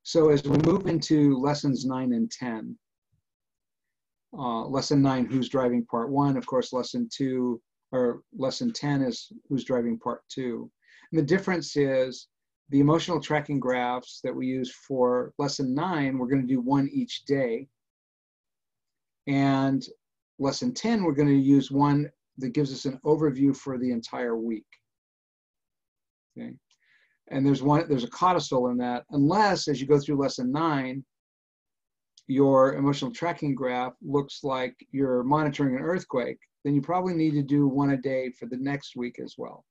So as we move into lessons 9 and 10, lesson 9, who's driving part 1, of course, lesson 2, or lesson 10 is who's driving part 2. And the difference is the emotional tracking graphs that we use for lesson 9, we're going to do one each day. And lesson 10, we're going to use one that gives us an overview for the entire week. Okay. And there's a codicil in that, unless as you go through lesson 9, your emotional tracking graph looks like you're monitoring an earthquake, then you probably need to do one a day for the next week as well.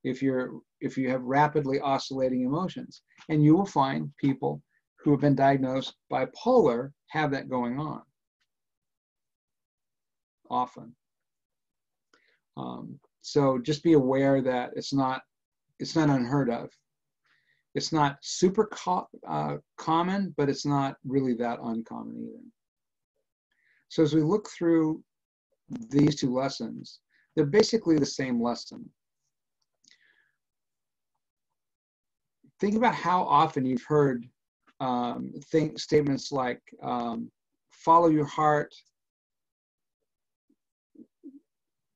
If you have rapidly oscillating emotions, and you will find people who have been diagnosed bipolar have that going on often. So just be aware that it's not unheard of. It's not super common, but it's not really that uncommon either. So as we look through these two lessons, they're basically the same lesson. Think about how often you've heard statements like, follow your heart.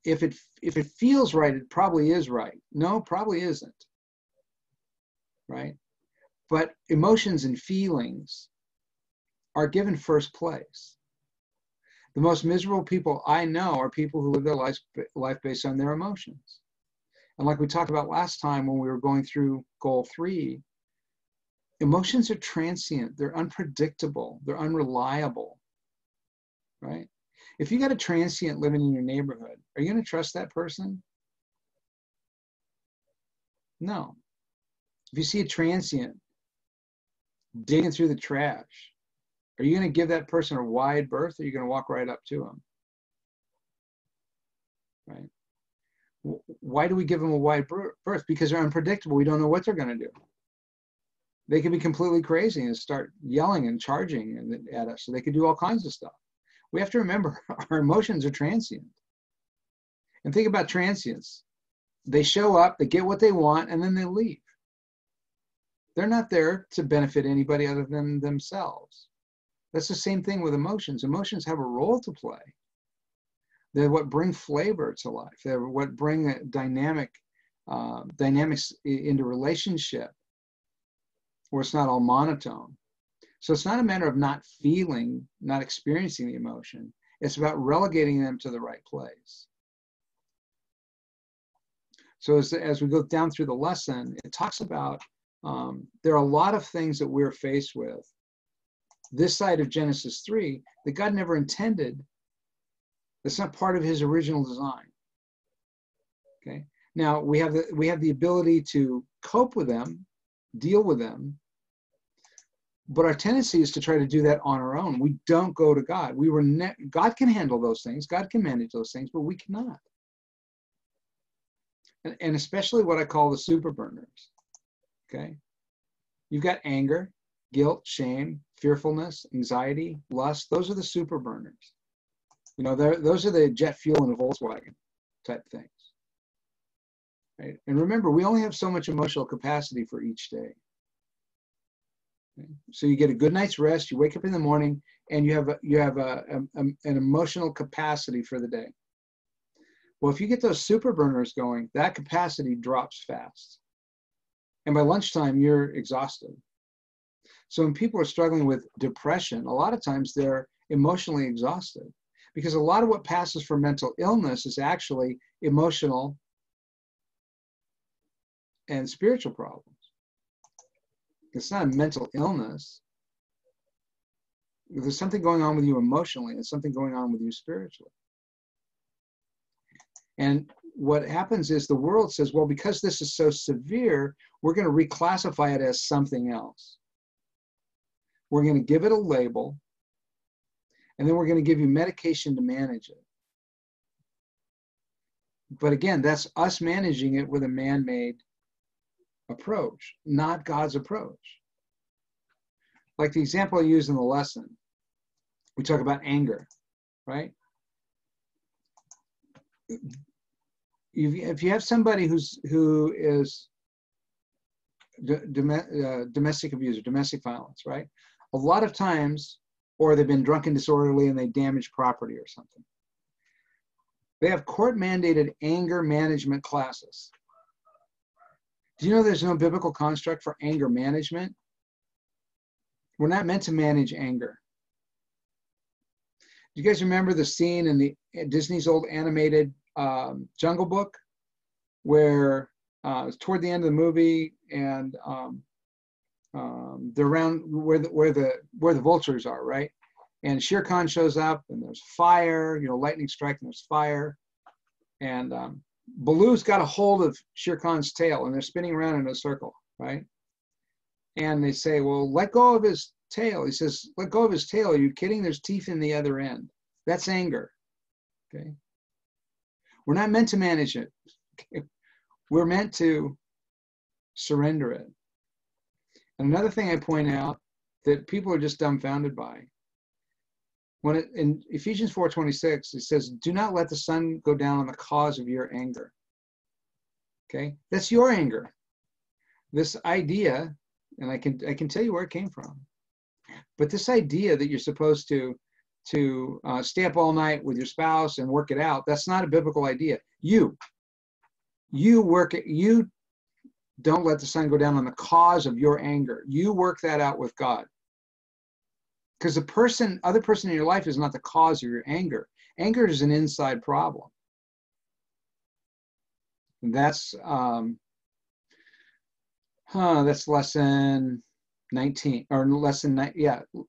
If it feels right, it probably is right. No, probably isn't. Right? But emotions and feelings are given first place. The most miserable people I know are people who live their life based on their emotions. And like we talked about last time when we were going through goal 3, emotions are transient, they're unpredictable, they're unreliable, right? If you got a transient living in your neighborhood, are you going to trust that person? No. If you see a transient digging through the trash, are you going to give that person a wide berth, or are you going to walk right up to them? Right? Why do we give them a wide berth? Because they're unpredictable. We don't know what they're going to do. They can be completely crazy and start yelling and charging at us. So they could do all kinds of stuff. We have to remember our emotions are transient. And think about transients. They show up, they get what they want, and then they leave. They're not there to benefit anybody other than themselves. That's the same thing with emotions. Emotions have a role to play. They're what bring flavor to life. They're what bring dynamics into relationship, where it's not all monotone. So it's not a matter of not feeling, not experiencing the emotion. It's about relegating them to the right place. So as we go down through the lesson, it talks about there are a lot of things that we're faced with this side of Genesis 3 that God never intended. That's not part of his original design. Okay. Now we have the ability to cope with them, deal with them, but our tendency is to try to do that on our own. We don't go to God. God can handle those things. God can manage those things, but we cannot. And especially what I call the super burners. Okay. You've got anger, guilt, shame, fearfulness, anxiety, lust. Those are the super burners. You know, those are the jet fuel in a Volkswagen type things. Right? And remember, we only have so much emotional capacity for each day. Okay? So you get a good night's rest, you wake up in the morning, and you have an emotional capacity for the day. Well, if you get those super burners going, that capacity drops fast. And by lunchtime, you're exhausted. So when people are struggling with depression, a lot of times they're emotionally exhausted, because a lot of what passes for mental illness is actually emotional and spiritual problems. It's not a mental illness. There's something going on with you emotionally and something going on with you spiritually. And what happens is the world says, well, because this is so severe, we're going to reclassify it as something else. We're going to give it a label, and then we're going to give you medication to manage it. But again, that's us managing it with a man-made approach, not God's approach. Like the example I used in the lesson, we talk about anger, right? If you have somebody who is domestic abuse or domestic violence, right? A lot of times, or they've been drunk and disorderly and they damage property or something. They have court-mandated anger management classes. Do you know there's no biblical construct for anger management? We're not meant to manage anger. Do you guys remember the scene in the Disney's old animated Jungle Book, where it's toward the end of the movie, and they're around where the vultures are, right? And Shere Khan shows up, and there's fire, you know, lightning strike, and there's fire, and Baloo's got a hold of Shere Khan's tail, and they're spinning around in a circle, right? And they say, well, let go of his tail. He says, let go of his tail. Are you kidding? There's teeth in the other end. That's anger. Okay. We're not meant to manage it. Okay? We're meant to surrender it. And another thing I point out that people are just dumbfounded by, in Ephesians 4:26, it says, do not let the sun go down on the cause of your anger. Okay. That's your anger. This idea, and I can tell you where it came from. But this idea that you're supposed to stay up all night with your spouse and work it out, that's not a biblical idea. You don't let the sun go down on the cause of your anger. You work that out with God. Because the other person in your life is not the cause of your anger. Anger is an inside problem. And that's lesson 19, or lesson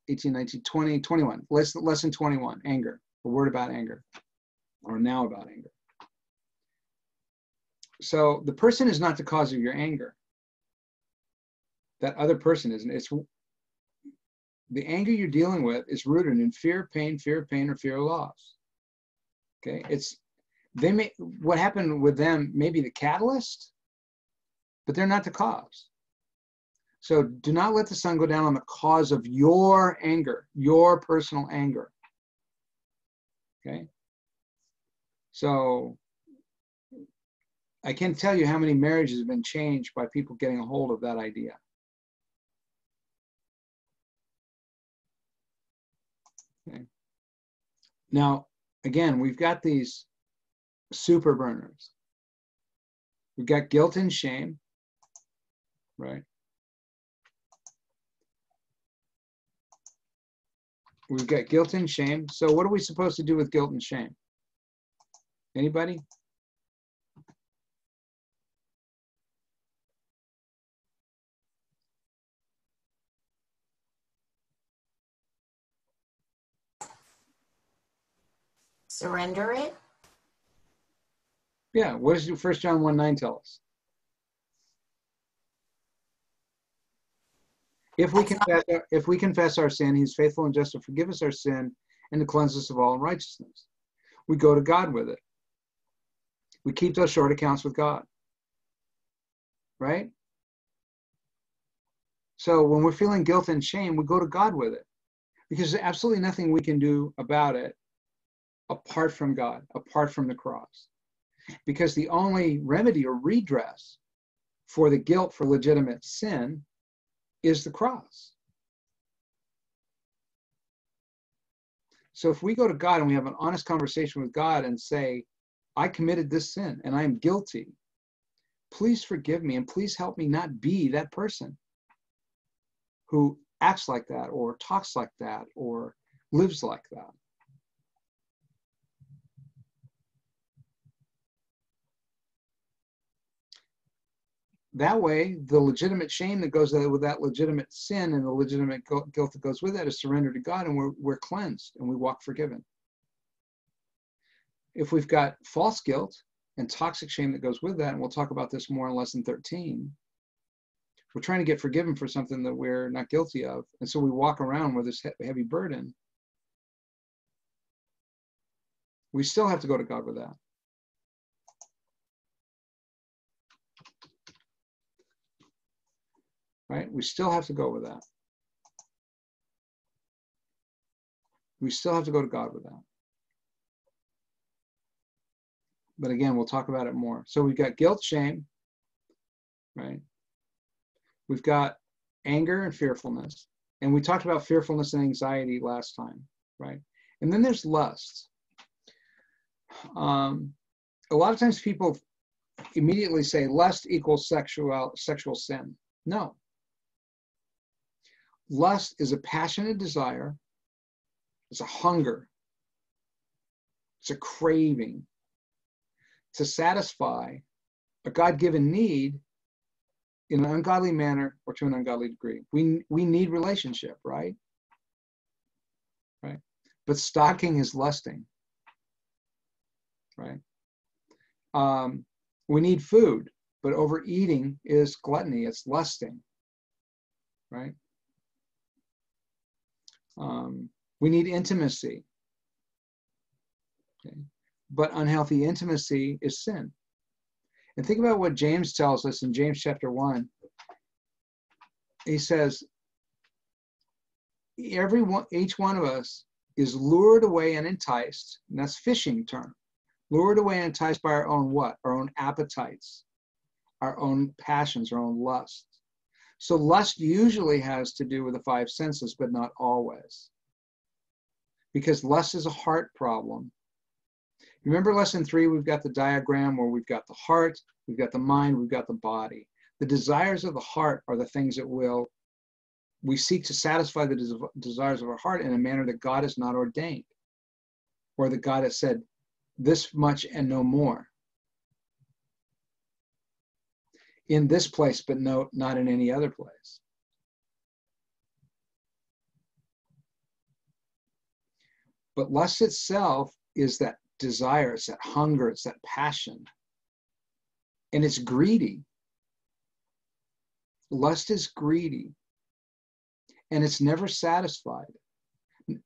18, 19, 20, 21. Lesson 21, anger. A word about anger, or now about anger. So the person is not the cause of your anger. That other person isn't. It's the anger you're dealing with is rooted in fear of pain, or fear of loss. Okay, what happened with them may be the catalyst, but they're not the cause. So do not let the sun go down on the cause of your anger, your personal anger. Okay? So I can't tell you how many marriages have been changed by people getting a hold of that idea. Okay. Now, again, we've got these super burners. We've got guilt and shame, right? We've got guilt and shame. So what are we supposed to do with guilt and shame? Anybody? Surrender it? Yeah, what does 1 John 1:9 tell us? If we confess our sin, he's faithful and just to forgive us our sin and to cleanse us of all unrighteousness. We go to God with it. We keep those short accounts with God. Right? So when we're feeling guilt and shame, we go to God with it. Because there's absolutely nothing we can do about it apart from God, apart from the cross. Because the only remedy or redress for the guilt for legitimate sin is the cross. So if we go to God and we have an honest conversation with God and say, I committed this sin and I am guilty, please forgive me and please help me not be that person who acts like that or talks like that or lives like that. That way, the legitimate shame that goes with that legitimate sin and the legitimate guilt that goes with that is surrendered to God, and we're cleansed and we walk forgiven. If we've got false guilt and toxic shame that goes with that, and we'll talk about this more in lesson 13, we're trying to get forgiven for something that we're not guilty of, and so we walk around with this heavy burden. We still have to go to God with that. Right? We still have to go with that. We still have to go to God with that. But again, we'll talk about it more. So we've got guilt, shame, right? We've got anger and fearfulness. And we talked about fearfulness and anxiety last time, right? And then there's lust. A lot of times people immediately say lust equals sexual sin. No. Lust is a passionate desire. It's a hunger. It's a craving to satisfy a God-given need in an ungodly manner or to an ungodly degree. We need relationship, right? Right. But stalking is lusting, right? We need food, but overeating is gluttony. It's lusting, right? We need intimacy, okay? But unhealthy intimacy is sin. And think about what James tells us in James chapter 1. He says, each one of us is lured away and enticed, and that's fishing term. Lured away and enticed by our own what? Our own appetites, our own passions, our own lusts. So lust usually has to do with the five senses, but not always. Because lust is a heart problem. Remember lesson 3, we've got the diagram where we've got the heart, we've got the mind, we've got the body. The desires of the heart are the things that we seek to satisfy the desires of our heart in a manner that God has not ordained, or that God has said, this much and no more. In this place, but not in any other place. But lust itself is that desire, it's that hunger, it's that passion. And it's greedy. Lust is greedy. And it's never satisfied. Do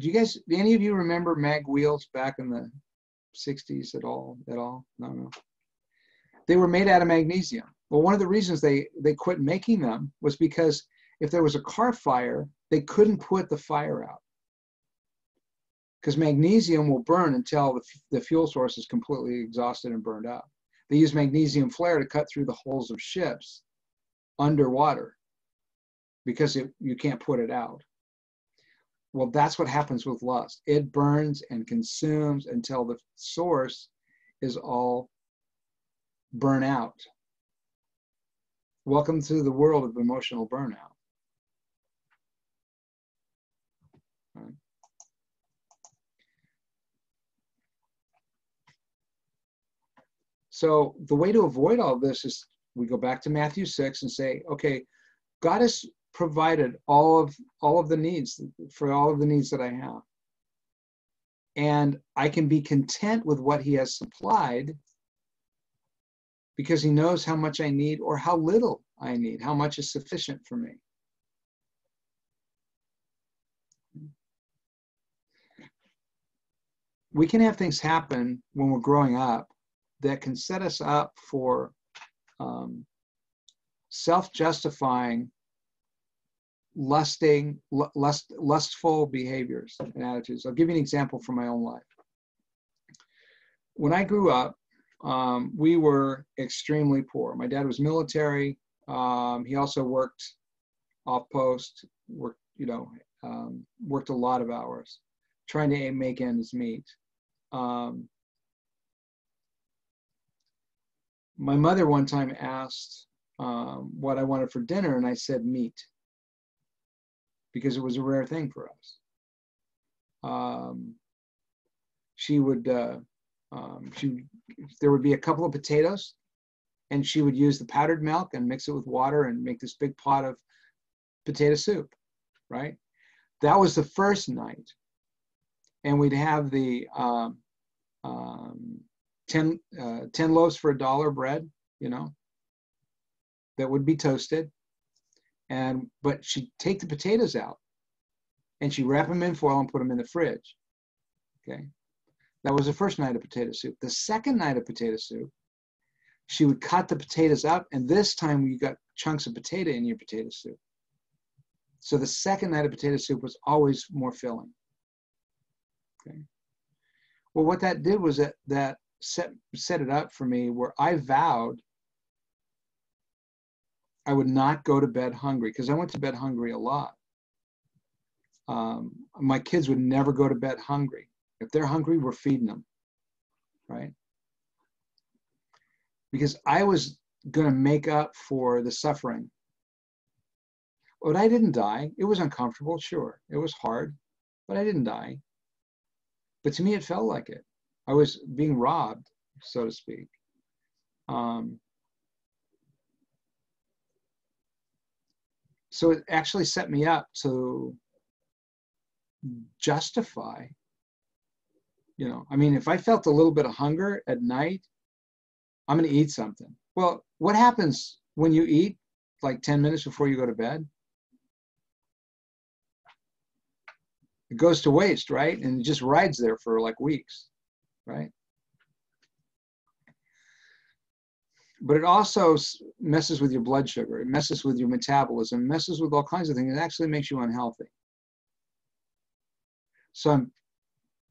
you guys, any of you remember mag wheels back in the 60s at all? No. They were made out of magnesium. Well, one of the reasons they quit making them was because if there was a car fire, they couldn't put the fire out. Because magnesium will burn until the fuel source is completely exhausted and burned up. They use magnesium flare to cut through the hulls of ships underwater because you can't put it out. Well, that's what happens with lust. It burns and consumes until the source is all burn out. Welcome to the world of emotional burnout. Right. So the way to avoid all this is we go back to Matthew 6 and say, okay, God has provided all of the needs for all of the needs that I have. And I can be content with what he has supplied because he knows how much I need or how little I need, how much is sufficient for me. We can have things happen when we're growing up that can set us up for self-justifying, lustful behaviors and attitudes. I'll give you an example from my own life. When I grew up, we were extremely poor. My dad was military. He also worked off post, worked a lot of hours, trying to make ends meet. My mother one time asked what I wanted for dinner, and I said meat, because it was a rare thing for us. There would be a couple of potatoes, and she would use the powdered milk and mix it with water and make this big pot of potato soup, right? That was the first night. And we'd have the 10 loaves for $1 bread, that would be toasted. But she'd take the potatoes out and she'd wrap them in foil and put them in the fridge. Okay. That was the first night of potato soup. The second night of potato soup, she would cut the potatoes up, and this time you got chunks of potato in your potato soup. So the second night of potato soup was always more filling. Okay. Well, what that did was that set it up for me where I vowed I would not go to bed hungry, because I went to bed hungry a lot. My kids would never go to bed hungry. If they're hungry, we're feeding them, right? Because I was going to make up for the suffering. But I didn't die. It was uncomfortable, sure. It was hard, but I didn't die. But to me, it felt like it. I was being robbed, so to speak. So it actually set me up to justify, I mean, if I felt a little bit of hunger at night, I'm going to eat something. Well, what happens when you eat like 10 minutes before you go to bed? It goes to waste, right? And it just rides there for like weeks, right? But it also messes with your blood sugar. It messes with your metabolism, messes with all kinds of things. It actually makes you unhealthy. So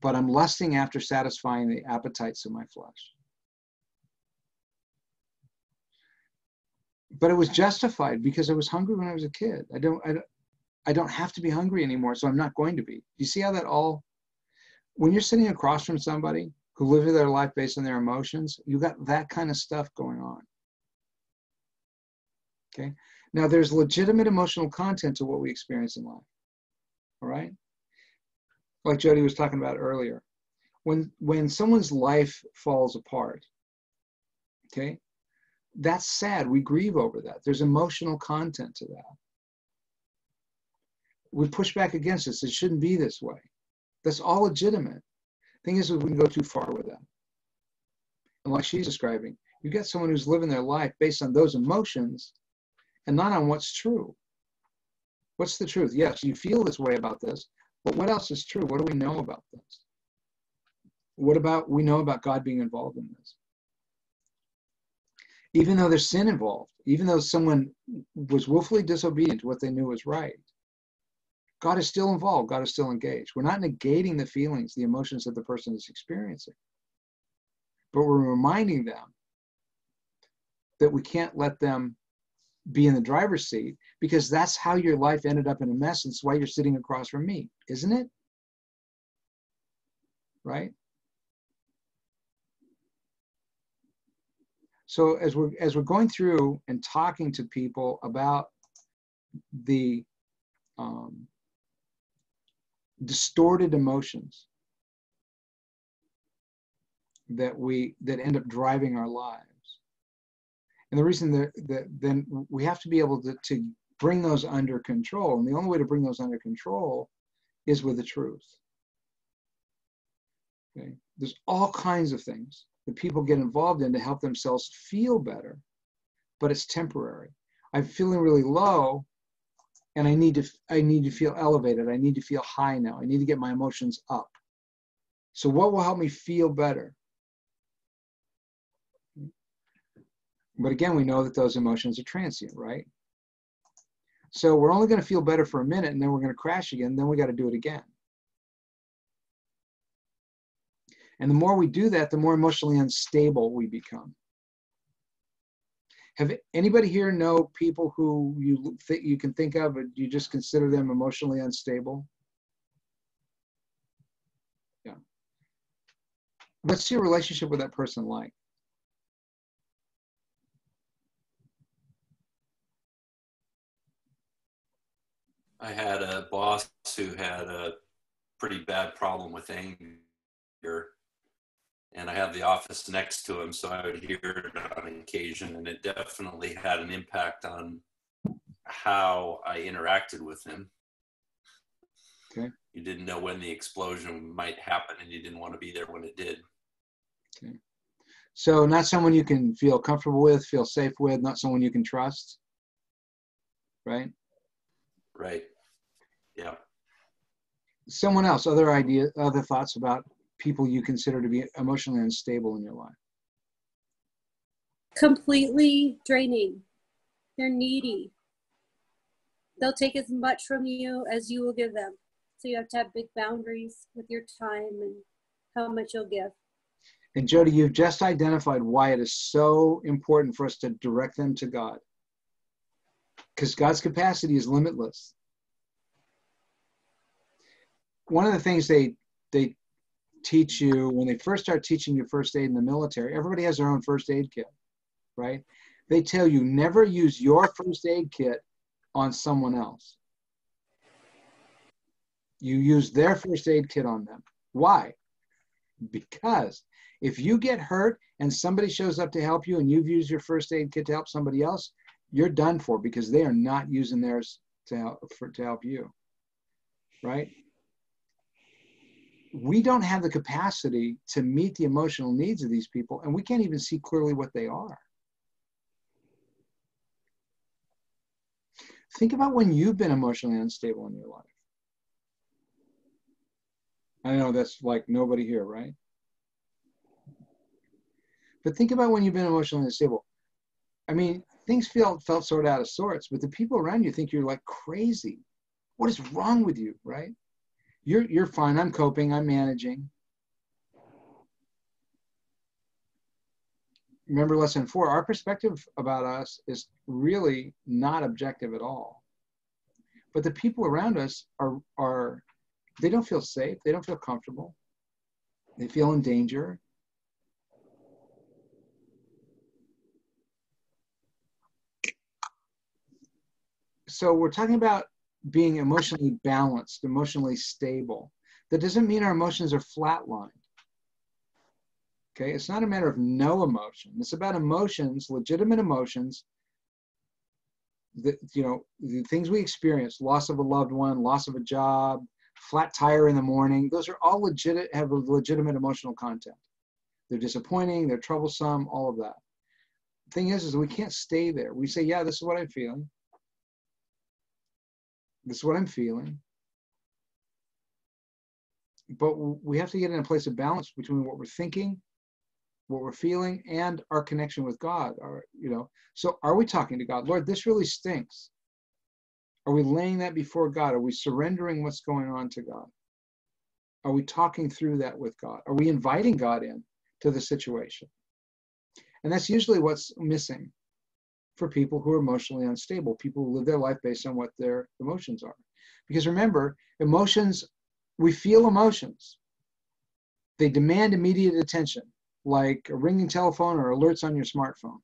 I'm lusting after satisfying the appetites of my flesh. But it was justified because I was hungry when I was a kid. I don't have to be hungry anymore, so I'm not going to be. You see how that all, when you're sitting across from somebody who lives their life based on their emotions, you got that kind of stuff going on. Okay. Now there's legitimate emotional content to what we experience in life. All right. Like Jody was talking about earlier, when someone's life falls apart, okay, that's sad. We grieve over that. There's emotional content to that. We push back against this. It shouldn't be this way. That's all legitimate. Thing is, we can go too far with that. And like she's describing, you get someone who's living their life based on those emotions and not on what's true. What's the truth? Yes, you feel this way about this, but what else is true? What do we know about this? What about we know about God being involved in this? Even though there's sin involved, even though someone was willfully disobedient to what they knew was right, God is still involved. God is still engaged. We're not negating the feelings, the emotions that the person is experiencing, but we're reminding them that we can't let them be in the driver's seat, because that's how your life ended up in a mess. And it's why you're sitting across from me, isn't it? Right? So as we're going through and talking to people about the distorted emotions that end up driving our lives, and the reason that then we have to be able to bring those under control, and the only way to bring those under control is with the truth. Okay, there's all kinds of things that people get involved in to help themselves feel better, but it's temporary. I'm feeling really low, and I need to feel elevated. I need to feel high now. I need to get my emotions up. So what will help me feel better? But again, we know that those emotions are transient, right? So we're only going to feel better for a minute, and then we're going to crash again. And then we got to do it again. And the more we do that, the more emotionally unstable we become. Have anybody here know people who you can think of, but you just consider them emotionally unstable? Yeah. What's your relationship with that person like? I had a boss who had a pretty bad problem with anger, and I had the office next to him, so I would hear it on occasion, and it definitely had an impact on how I interacted with him. Okay. You didn't know when the explosion might happen, and you didn't want to be there when it did. Okay. So not someone you can feel comfortable with, feel safe with, not someone you can trust, right? Right. Yeah. Someone else, other thoughts about people you consider to be emotionally unstable in your life? Completely draining. They're needy. They'll take as much from you as you will give them. So you have to have big boundaries with your time and how much you'll give. And Jody, you've just identified why it is so important for us to direct them to God. because God's capacity is limitless. One of the things they teach you when they first start teaching you first aid in the military, everybody has their own first aid kit, right? They tell you never use your first aid kit on someone else. You use their first aid kit on them. Why? Because if you get hurt and somebody shows up to help you and you've used your first aid kit to help somebody else, you're done for, because they are not using theirs to help you, right? We don't have the capacity to meet the emotional needs of these people, and we can't even see clearly what they are. Think about when you've been emotionally unstable in your life. I know that's like nobody here, right? But think about when you've been emotionally unstable. I mean, things felt sort of out of sorts, but the people around you think you're like crazy. What is wrong with you, right? You're fine. I'm coping. I'm managing. Remember lesson 4, our perspective about us is really not objective at all. But the people around us are they don't feel safe. They don't feel comfortable. They feel in danger. So we're talking about being emotionally balanced, emotionally stable. That doesn't mean our emotions are flatlined. Okay, it's not a matter of no emotion. It's about emotions, legitimate emotions, that, you know, the things we experience, loss of a loved one, loss of a job, flat tire in the morning. Those are all have a legitimate emotional content. They're disappointing, they're troublesome, all of that. The thing is we can't stay there. We say, yeah, this is what I'm feeling. This is what I'm feeling. But we have to get in a place of balance between what we're thinking, what we're feeling, and our connection with God. So are we talking to God? Lord, this really stinks. Are we laying that before God? Are we surrendering what's going on to God? Are we talking through that with God? Are we inviting God in to the situation? And that's usually what's missing for people who are emotionally unstable, people who live their life based on what their emotions are. Because remember, emotions, we feel emotions. They demand immediate attention, like a ringing telephone or alerts on your smartphone,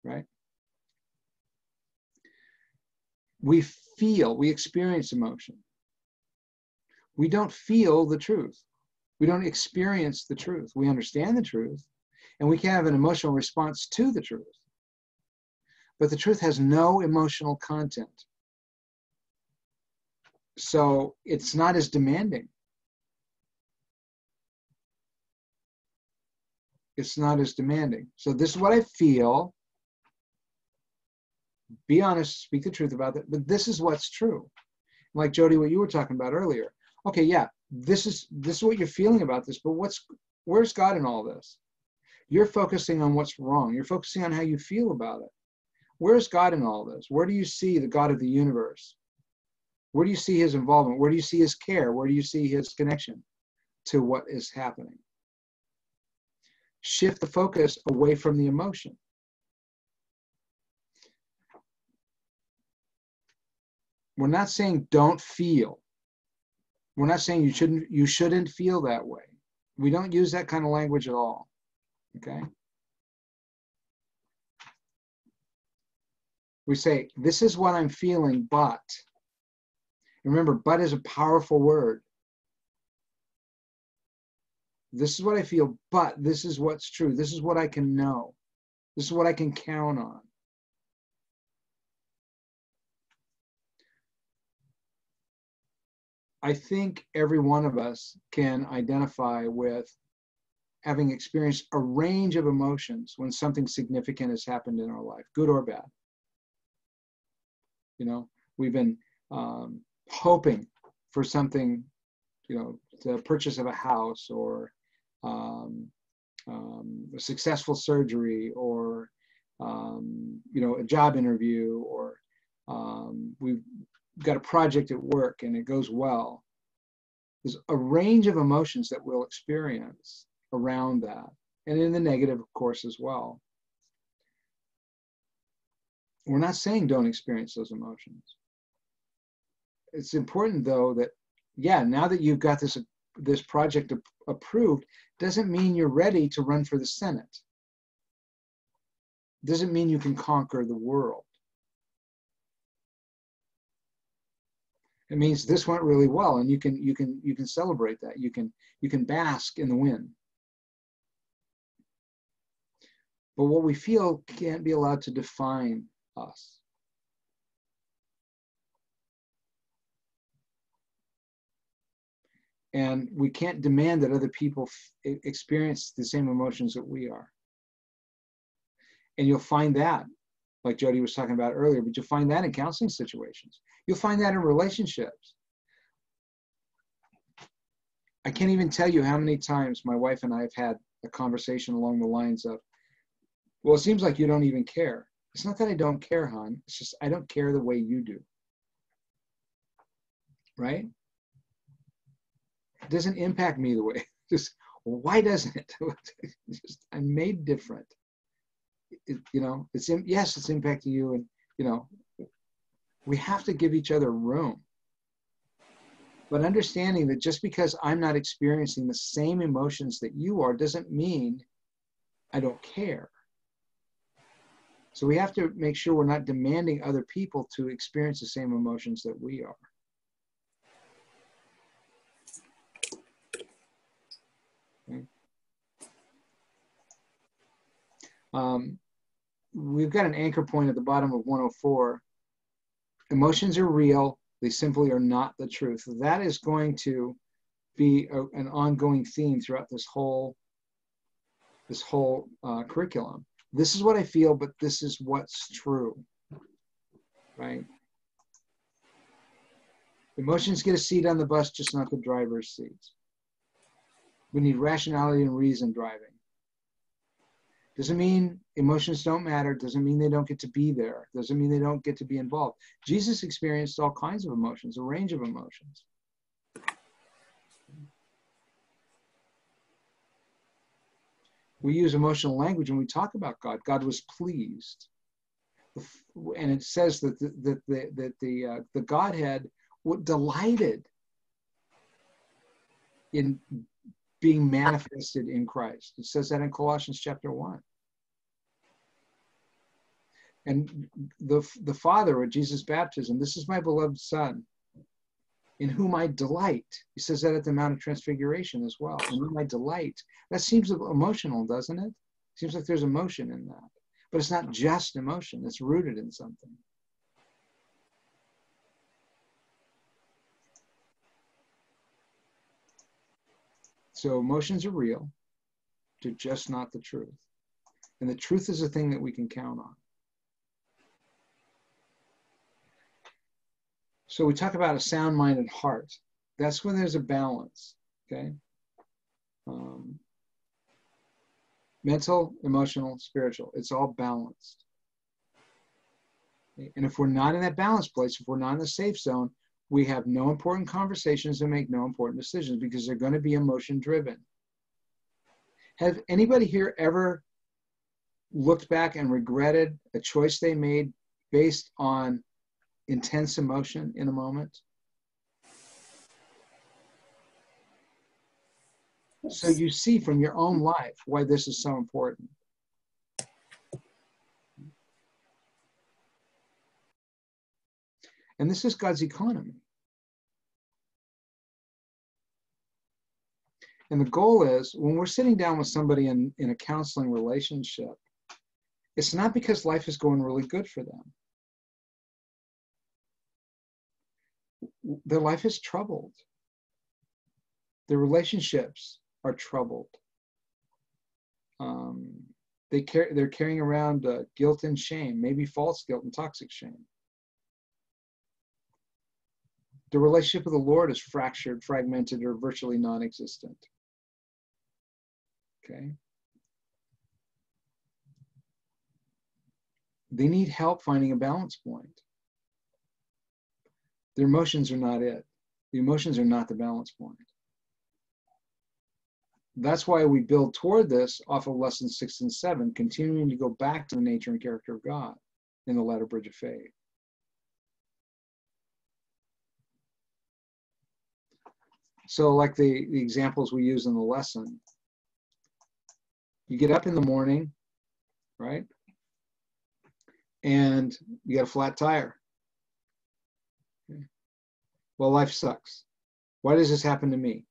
right? We experience emotion. We don't feel the truth. We don't experience the truth. We understand the truth, and we can have an emotional response to the truth. But the truth has no emotional content. So it's not as demanding. It's not as demanding. So this is what I feel. Be honest, speak the truth about it, but this is what's true. Like Jody, what you were talking about earlier. Okay, yeah, this is what you're feeling about this, but where's God in all this? You're focusing on what's wrong. You're focusing on how you feel about it. Where's God in all this? Where do you see the God of the universe? Where do you see his involvement? Where do you see his care? Where do you see his connection to what is happening? Shift the focus away from the emotion. We're not saying don't feel. We're not saying you shouldn't feel that way. We don't use that kind of language at all. Okay? We say, this is what I'm feeling, but. Remember, but is a powerful word. This is what I feel, but this is what's true. This is what I can know. This is what I can count on. I think every one of us can identify with having experienced a range of emotions when something significant has happened in our life, good or bad. We've been hoping for something, the purchase of a house, or a successful surgery, or a job interview, or we've got a project at work and it goes well. There's a range of emotions that we'll experience around that, and in the negative, of course, as well. We're not saying don't experience those emotions. It's important, though, that, yeah, now that you've got this project approved, doesn't mean you're ready to run for the Senate. Doesn't mean you can conquer the world. It means this went really well, and you can celebrate that. You can bask in the win. But what we feel can't be allowed to define us. And we can't demand that other people experience the same emotions that we are. And you'll find that, like Jody was talking about earlier, but you'll find that in counseling situations. You'll find that in relationships. I can't even tell you how many times my wife and I have had a conversation along the lines of, well, it seems like you don't even care. It's not that I don't care, hon. It's just I don't care the way you do. Right? It doesn't impact me the way. Just, why doesn't it? Just, I'm made different. Yes, it's impacting you, and we have to give each other room. But understanding that just because I'm not experiencing the same emotions that you are doesn't mean I don't care. So we have to make sure we're not demanding other people to experience the same emotions that we are. Okay. We've got an anchor point at the bottom of 104. Emotions are real. They simply are not the truth. That is going to be an ongoing theme throughout this whole curriculum. This is what I feel, but this is what's true, right? Emotions get a seat on the bus, just not the driver's seat. We need rationality and reason driving. Doesn't mean emotions don't matter. Doesn't mean they don't get to be there. Doesn't mean they don't get to be involved. Jesus experienced all kinds of emotions, a range of emotions. We use emotional language when we talk about God. God was pleased. And it says that the Godhead delighted in being manifested in Christ. It says that in Colossians chapter 1. And the Father at Jesus' baptism, this is my beloved Son, in whom I delight. He says that at the Mount of Transfiguration as well. In whom I delight. That seems emotional, doesn't it? Seems like there's emotion in that. But it's not just emotion. It's rooted in something. So emotions are real. They're just not the truth. And the truth is a thing that we can count on. So we talk about a sound-minded heart. That's when there's a balance, okay? Mental, emotional, spiritual. It's all balanced. Okay? And if we're not in that balanced place, if we're not in the safe zone, we have no important conversations and make no important decisions because they're going to be emotion-driven. Have anybody here ever looked back and regretted a choice they made based on intense emotion in a moment? So you see from your own life why this is so important. And this is God's economy. And the goal is, when we're sitting down with somebody in a counseling relationship, it's not because life is going really good for them. Their life is troubled. Their relationships are troubled. They're carrying around guilt and shame, maybe false guilt and toxic shame. The relationship with the Lord is fractured, fragmented, or virtually non-existent. Okay? They need help finding a balance point. Their emotions are not it. The emotions are not the balance point. That's why we build toward this off of lessons 6 and 7, continuing to go back to the nature and character of God. in the latter bridge of faith. So like the examples we use in the lesson, you get up in the morning, right? And you got a flat tire. Okay. Well, life sucks. Why does this happen to me?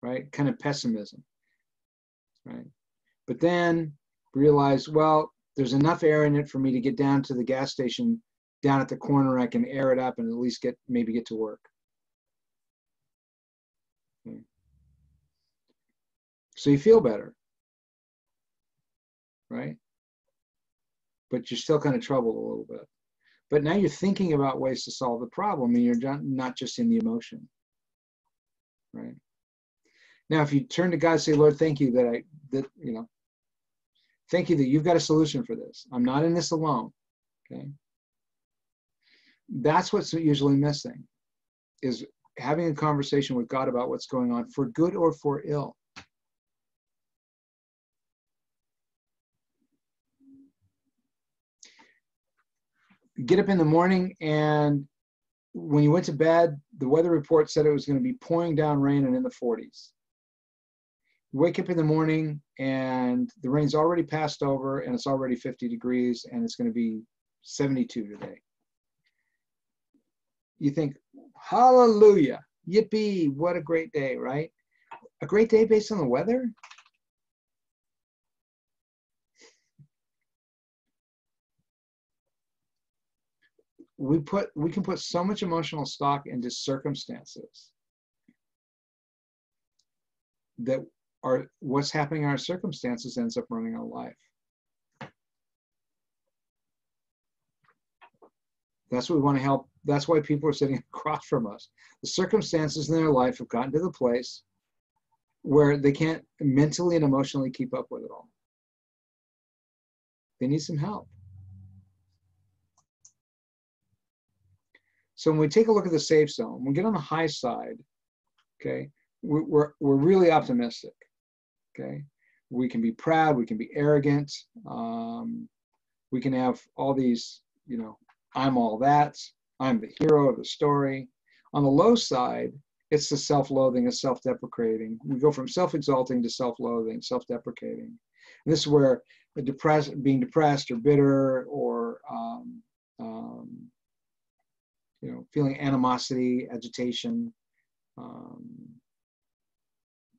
Right? Kind of pessimism, right? But then realize, well, there's enough air in it for me to get down to the gas station down at the corner. I can air it up and at least maybe get to work. Okay. So you feel better, right? But you're still kind of troubled a little bit. But now you're thinking about ways to solve the problem, and you're not just in the emotion, right? Now, if you turn to God and say, Lord, thank you thank you that you've got a solution for this. I'm not in this alone, okay? That's what's usually missing, is having a conversation with God about what's going on, for good or for ill. Get up in the morning, and when you went to bed, the weather report said it was going to be pouring down rain and in the 40s. You wake up in the morning and the rain's already passed over and it's already 50 degrees and it's going to be 72 today. You think, hallelujah, yippee, what a great day, right? A great day based on the weather? We can put so much emotional stock into circumstances that what's happening in our circumstances ends up running our life. That's what we want to help. That's why people are sitting across from us. The circumstances in their life have gotten to the place where they can't mentally and emotionally keep up with it all. They need some help. So when we take a look at the safe zone, we get on the high side, okay, we're really optimistic, okay? We can be proud, we can be arrogant, we can have all these, I'm all that, I'm the hero of the story. On the low side, it's the self-loathing, it's self-deprecating. We go from self-exalting to self-loathing, self-deprecating. And this is where being depressed or bitter or feeling animosity, agitation,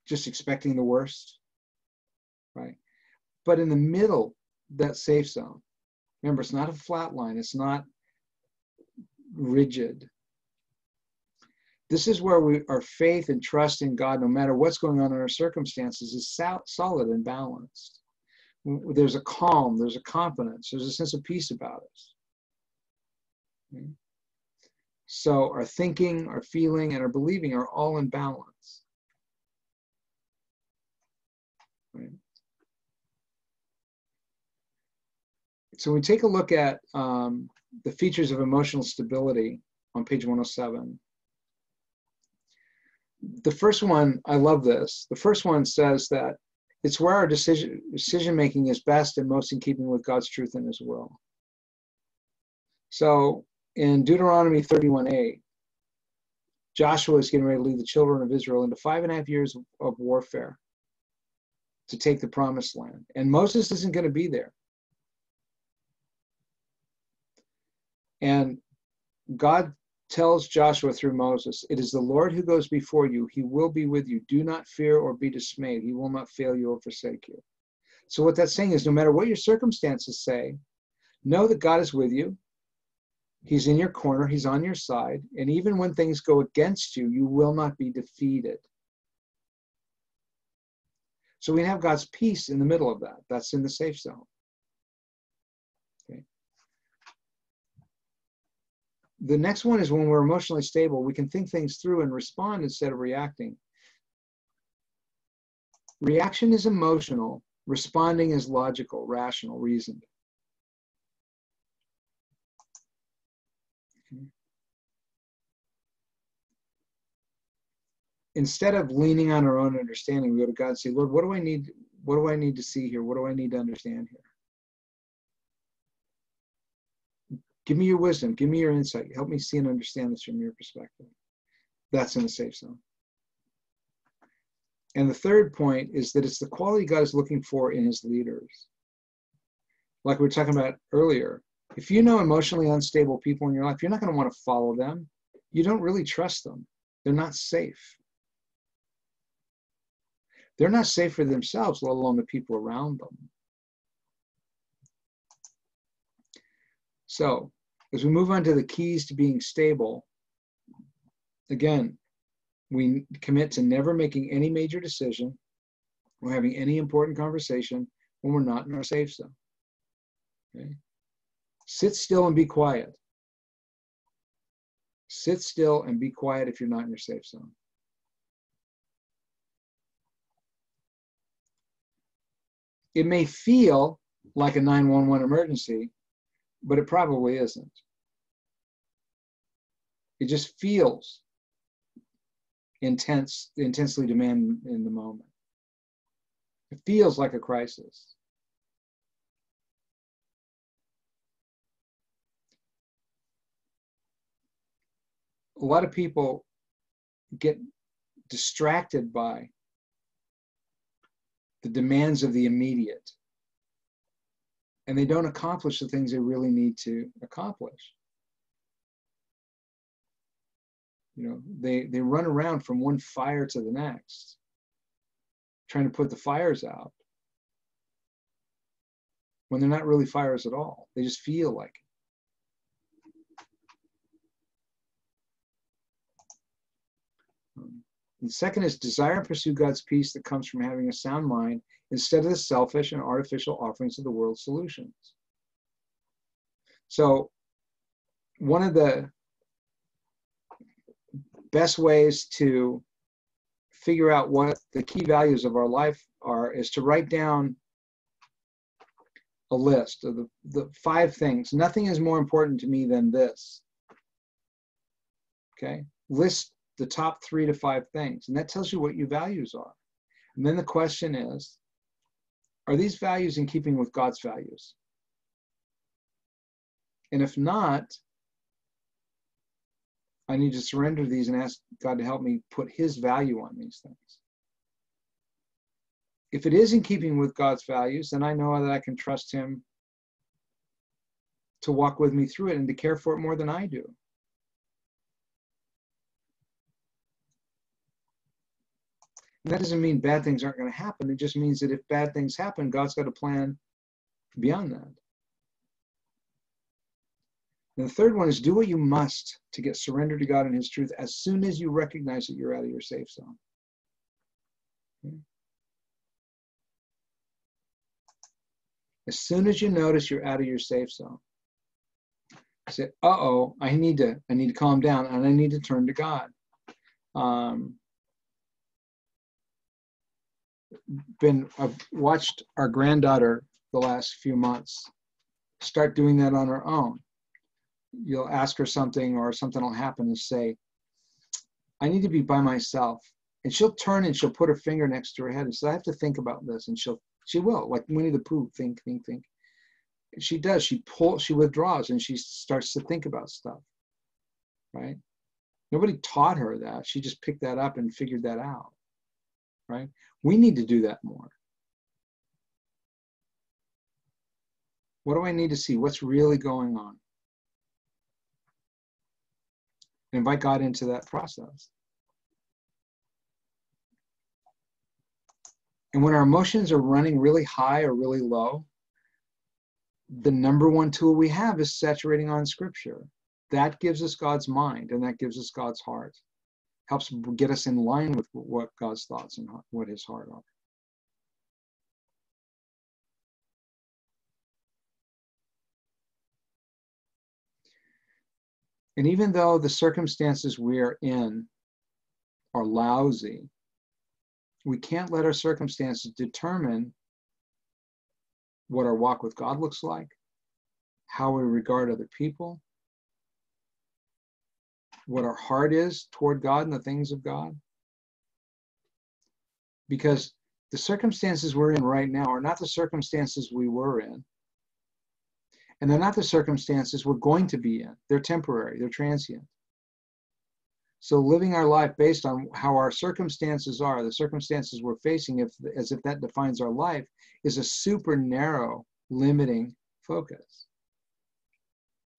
just expecting the worst, right? But in the middle, that safe zone, remember, it's not a flat line, it's not rigid. This is where our faith and trust in God, no matter what's going on in our circumstances, is solid and balanced. There's a calm, there's a confidence, there's a sense of peace about us. Okay? So our thinking, our feeling, and our believing are all in balance. Right? So we take a look at the features of emotional stability on page 107. The first one, I love this. The first one says that it's where our decision making is best and most in keeping with God's truth and His will. So in Deuteronomy 31:8, Joshua is getting ready to lead the children of Israel into 5.5 years of warfare to take the promised land. And Moses isn't going to be there. And God tells Joshua through Moses, it is the Lord who goes before you. He will be with you. Do not fear or be dismayed. He will not fail you or forsake you. So what that's saying is, no matter what your circumstances say, know that God is with you. He's in your corner. He's on your side. And even when things go against you, you will not be defeated. So we have God's peace in the middle of that. That's in the safe zone. Okay. The next one is when we're emotionally stable, we can think things through and respond instead of reacting. Reaction is emotional. Responding is logical, rational, reasoned. Okay. Instead of leaning on our own understanding, we go to God and say, Lord, what do I need? What do I need to see here? What do I need to understand here? Give me your wisdom. Give me your insight. Help me see and understand this from your perspective. That's in a safe zone. And the third point is that it's the quality God is looking for in his leaders. Like we were talking about earlier, if you know emotionally unstable people in your life, you're not going to want to follow them. You don't really trust them. They're not safe. They're not safe for themselves, let alone the people around them. So, as we move on to the keys to being stable, again, we commit to never making any major decision or having any important conversation when we're not in our safe zone. Okay? Sit still and be quiet. Sit still and be quiet if you're not in your safe zone. It may feel like a 911 emergency, but it probably isn't. It just feels intensely demanding in the moment. It feels like a crisis. A lot of people get distracted by the demands of the immediate, and they don't accomplish the things they really need to accomplish. You know, they run around from one fire to the next, trying to put the fires out, when they're not really fires at all. They just feel like it. And second is desire and pursue God's peace that comes from having a sound mind instead of the selfish and artificial offerings of the world's solutions. So one of the best ways to figure out what the key values of our life are is to write down a list of the 5 things. Nothing is more important to me than this. Okay? List the top 3 to 5 things, and that tells you what your values are. And then the question is, are these values in keeping with God's values? And if not, I need to surrender these and ask God to help me put his value on these things. If it is in keeping with God's values, then I know that I can trust him to walk with me through it and to care for it more than I do. And that doesn't mean bad things aren't going to happen. It just means that if bad things happen, God's got a plan beyond that. And the third one is do what you must to get surrendered to God and his truth as soon as you recognize that you're out of your safe zone. Okay? As soon as you notice you're out of your safe zone, say, uh-oh, I need to calm down and I need to turn to God. I've watched our granddaughter the last few months start doing that on her own. You'll ask her something or something will happen and say, I need to be by myself. And she'll turn and she'll put her finger next to her head and say, I have to think about this. And she will, like Winnie the Pooh, think. She does, she withdraws and she starts to think about stuff, right? Nobody taught her that. She just picked that up and figured that out, right? We need to do that more. What do I need to see? What's really going on? Invite God into that process. And when our emotions are running really high or really low, the number one tool we have is saturating on Scripture. That gives us God's mind and that gives us God's heart. Helps get us in line with what God's thoughts and what his heart are. And even though the circumstances we are in are lousy, we can't let our circumstances determine what our walk with God looks like, how we regard other people, what our heart is toward God and the things of God. Because the circumstances we're in right now are not the circumstances we were in. And they're not the circumstances we're going to be in. They're temporary, they're transient. So living our life based on how our circumstances are, the circumstances we're facing, as if that defines our life, is a super narrow, limiting focus.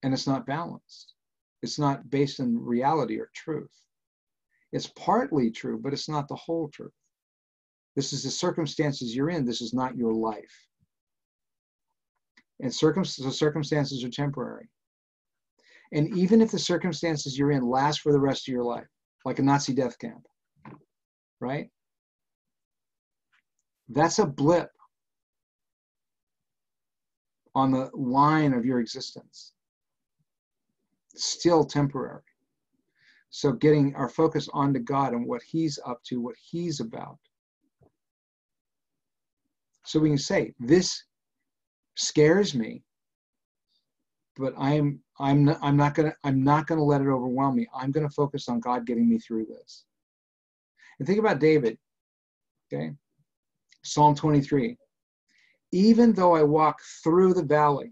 And it's not balanced. It's not based in reality or truth. It's partly true, but it's not the whole truth. This is the circumstances you're in. This is not your life. And the circumstances are temporary. And even if the circumstances you're in last for the rest of your life, like a Nazi death camp, right? That's a blip on the line of your existence. It's still temporary. So getting our focus onto God and what He's up to, what He's about. So we can say, this scares me, but I'm not gonna let it overwhelm me. I'm gonna focus on God getting me through this. And think about David, okay? Psalm 23. Even though I walk through the valley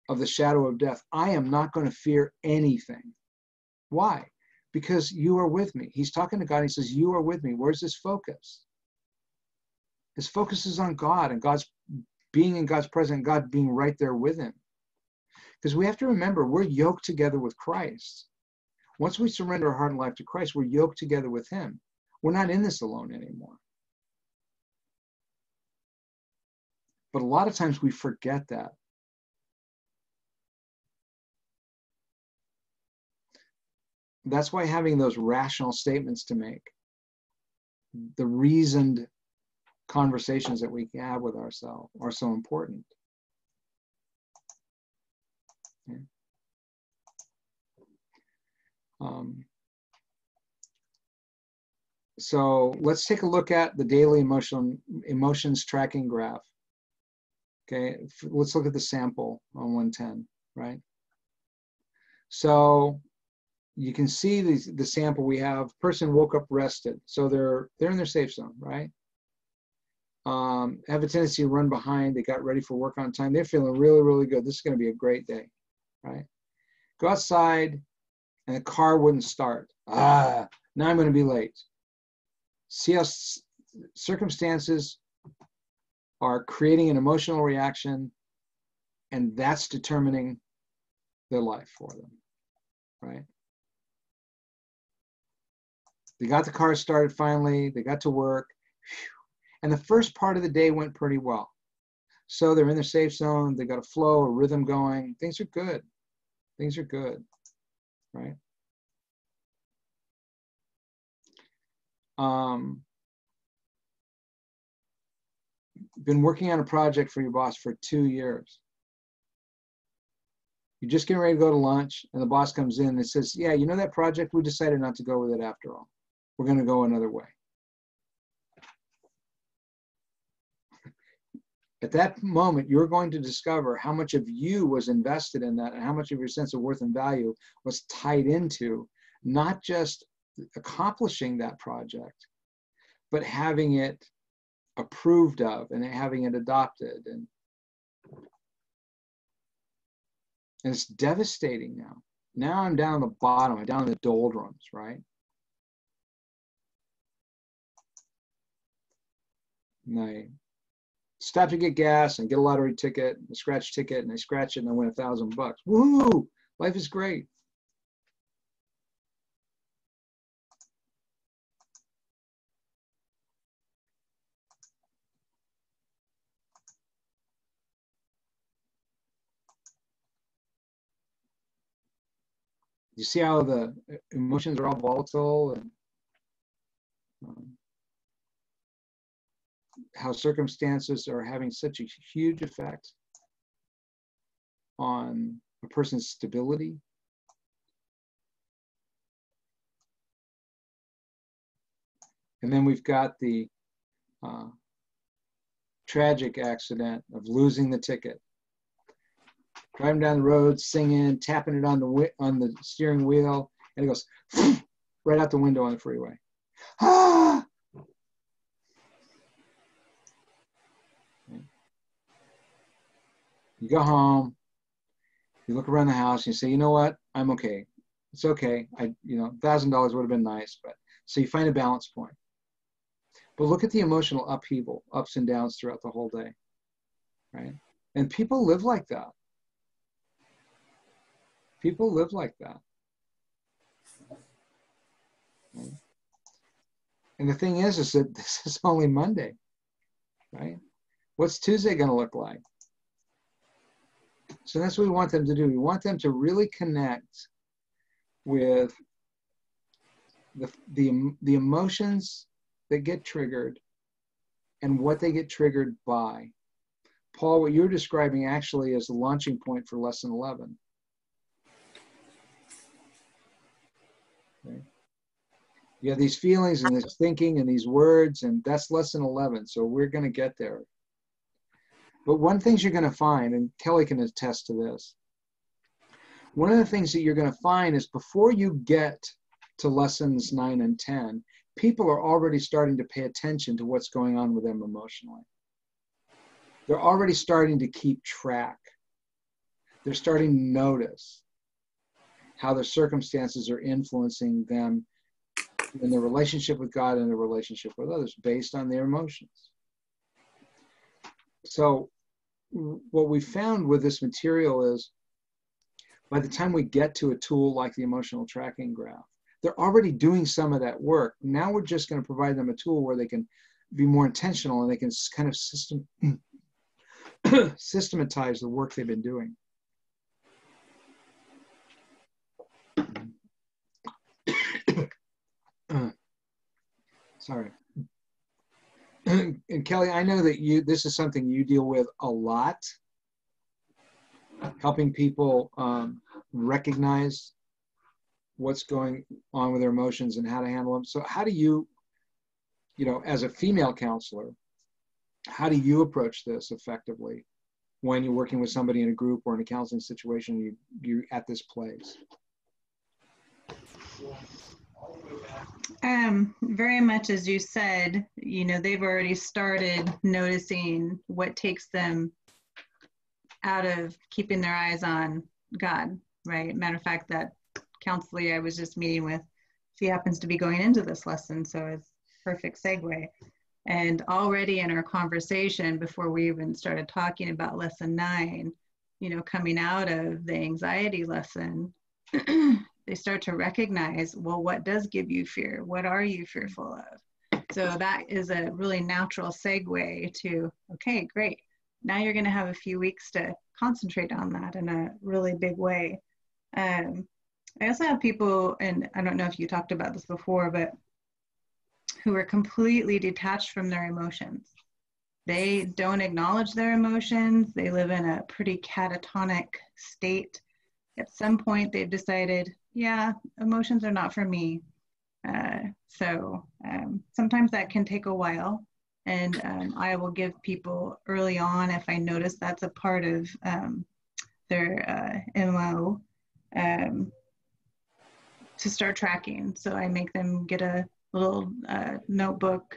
of the shadow of death, I am not going to fear anything. Why? Because you are with me. He's talking to God. He says, you are with me. Where's his focus? His focus is on God and God's being in God's presence, God being right there with him. Because we have to remember, we're yoked together with Christ. Once we surrender our heart and life to Christ, we're yoked together with him. We're not in this alone anymore. But a lot of times we forget that. That's why having those rational statements to make, the reasoned conversations that we have with ourselves are so important. Okay. So let's take a look at the daily emotions tracking graph. Okay, let's look at the sample on 110, right? So you can see the sample we have. Person woke up rested, so they're in their safe zone, right? Have a tendency to run behind. They got ready for work on time. They're feeling really, really good. This is going to be a great day, right? Go outside, and the car wouldn't start. Now I'm going to be late. See how circumstances are creating an emotional reaction, and that's determining their life for them, right? They got the car started finally, they got to work, and the first part of the day went pretty well. So they're in their safe zone, they got a flow, a rhythm going, things are good. Things are good, right? Been working on a project for your boss for 2 years. You're just getting ready to go to lunch, and the boss comes in and says, yeah, you know that project, we decided not to go with it after all. We're going to go another way. At that moment, you're going to discover how much of you was invested in that and how much of your sense of worth and value was tied into not just accomplishing that project, but having it approved of and having it adopted. And it's devastating now. Now I'm down the bottom, I'm down in the doldrums, right? And I stop to get gas and get a lottery ticket, a scratch ticket, and I scratch it and I win $1,000. Woohoo! Life is great. You see how the emotions are all volatile and how circumstances are having such a huge effect on a person's stability. And then we've got the tragic accident of losing the ticket. Driving down the road, singing, tapping it on the steering wheel, and it goes right out the window on the freeway. Ah! You go home, You look around the house and you say, you know what? I'm okay. It's okay. $1,000 would have been nice, but so you find a balance point. But look at the emotional upheaval, ups and downs throughout the whole day, right? And people live like that. People live like that. Right? And the thing is that this is only Monday, right? What's Tuesday going to look like? So that's what we want them to do. We want them to really connect with the emotions that get triggered and what they get triggered by. Paul, what you're describing actually is the launching point for lesson 11. Okay. You have these feelings and this thinking and these words, and that's lesson 11. So we're going to get there. But one thing you're going to find, and Kelly can attest to this, one of the things that you're going to find is before you get to lessons 9 and 10, people are already starting to pay attention to what's going on with them emotionally. They're already starting to keep track. They're starting to notice how their circumstances are influencing them in their relationship with God and their relationship with others based on their emotions. So what we found with this material is by the time we get to a tool like the emotional tracking graph, they're already doing some of that work. Now we're just going to provide them a tool where they can be more intentional and they can kind of systematize the work they've been doing. Sorry. And Kelly, I know that this is something you deal with a lot, helping people recognize what's going on with their emotions and how to handle them. So how do you, as a female counselor, how do you approach this effectively when you're working with somebody in a group or in a counseling situation, you're at this place? Very much as you said, they've already started noticing what takes them out of keeping their eyes on God, right? Matter of fact, that counselor I was just meeting with, she happens to be going into this lesson, so it's perfect segue. And already in our conversation, before we even started talking about lesson 9, coming out of the anxiety lesson, they start to recognize, well, what does give you fear? What are you fearful of? So that is a really natural segue to, okay, great. Now you're going to have a few weeks to concentrate on that in a really big way. I also have people, and I don't know if you talked about this before, but who are completely detached from their emotions. They don't acknowledge their emotions. They live in a pretty catatonic state. At some point, they've decided, yeah, emotions are not for me. So sometimes that can take a while. And I will give people early on, if I notice that's a part of their MO, to start tracking. So I make them get a little notebook,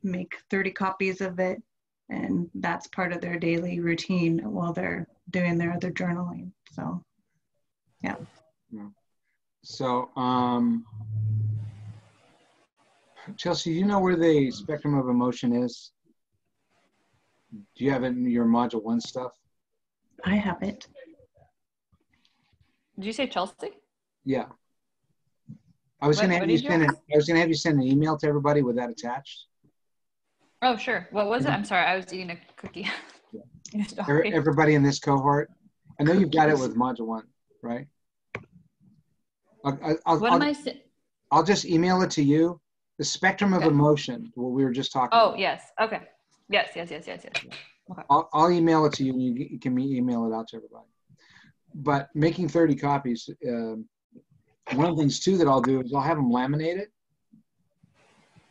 make 30 copies of it, and that's part of their daily routine while they're doing their other journaling. So, yeah. So, Chelsea, do you know where the spectrum of emotion is? Do you have it in your module 1 stuff? I have it. Did you say Chelsea? Yeah. I was going to have you send an email to everybody with that attached. Oh, sure. What was it? I'm sorry. I was eating a cookie. Everybody in this cohort. I know you've got it with module 1, right? I'll just email it to you. The spectrum of emotion, what we were just talking about. Oh, yes. Okay. Yes. Okay. I'll email it to you and you can email it out to everybody. But making 30 copies, one of the things too that I'll do is I'll have them laminate it.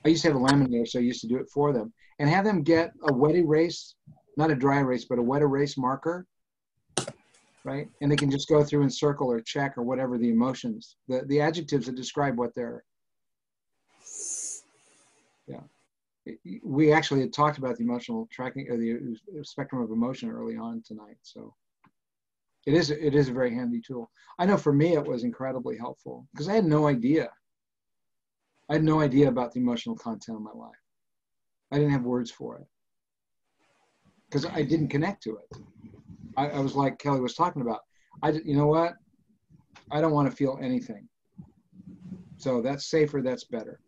I used to have a laminator, so I used to do it for them. And have them get a wet erase, not a dry erase, but a wet erase marker, right? And they can just go through and circle or check or whatever the emotions, the adjectives that describe what they're, we actually had talked about the emotional tracking or the spectrum of emotion early on tonight. So It is a very handy tool. I know for me it was incredibly helpful because I had no idea. I had no idea about the emotional content of my life. I didn't have words for it because I didn't connect to it. I was like Kelly was talking about. You know what? I don't want to feel anything. So that's safer. That's better.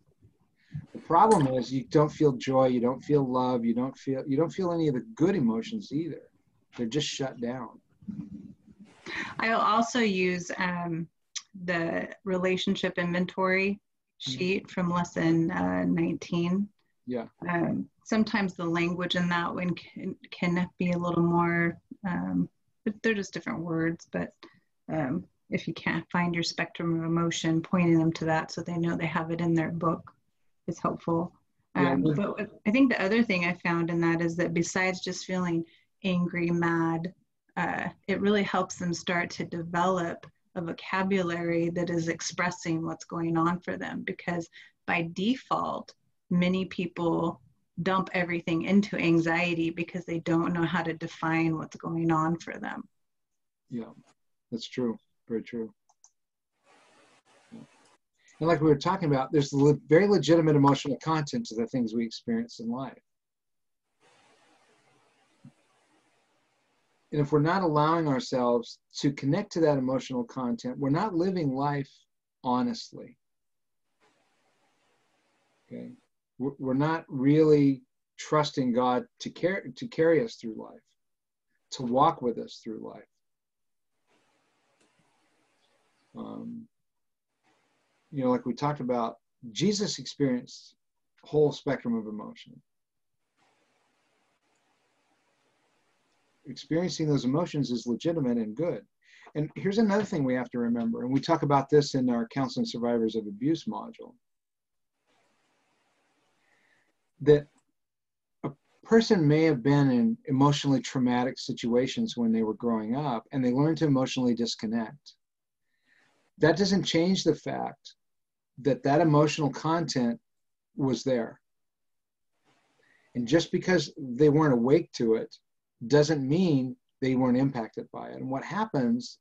The problem is you don't feel joy. You don't feel love. You don't feel any of the good emotions either. They're just shut down. I'll also use the relationship inventory sheet from lesson 19. Yeah. Sometimes the language in that one can be a little more, they're just different words, but if you can't find your spectrum of emotion, pointing them to that so they know they have it in their book is helpful. But I think the other thing I found in that is that besides just feeling angry, mad, it really helps them start to develop a vocabulary that is expressing what's going on for them, because by default, many people dump everything into anxiety because they don't know how to define what's going on for them. Yeah, that's true. Very true. Yeah. And like we were talking about, there's very legitimate emotional content to the things we experience in life. And if we're not allowing ourselves to connect to that emotional content, we're not living life honestly. Okay, we're not really trusting God to carry us through life, to walk with us through life. You know, like we talked about, Jesus experienced a whole spectrum of emotion. Experiencing those emotions is legitimate and good. And here's another thing we have to remember, and we talk about this in our Counseling Survivors of Abuse module, that a person may have been in emotionally traumatic situations when they were growing up, and they learned to emotionally disconnect. That doesn't change the fact that that emotional content was there. And just because they weren't awake to it doesn't mean they weren't impacted by it. And what happens,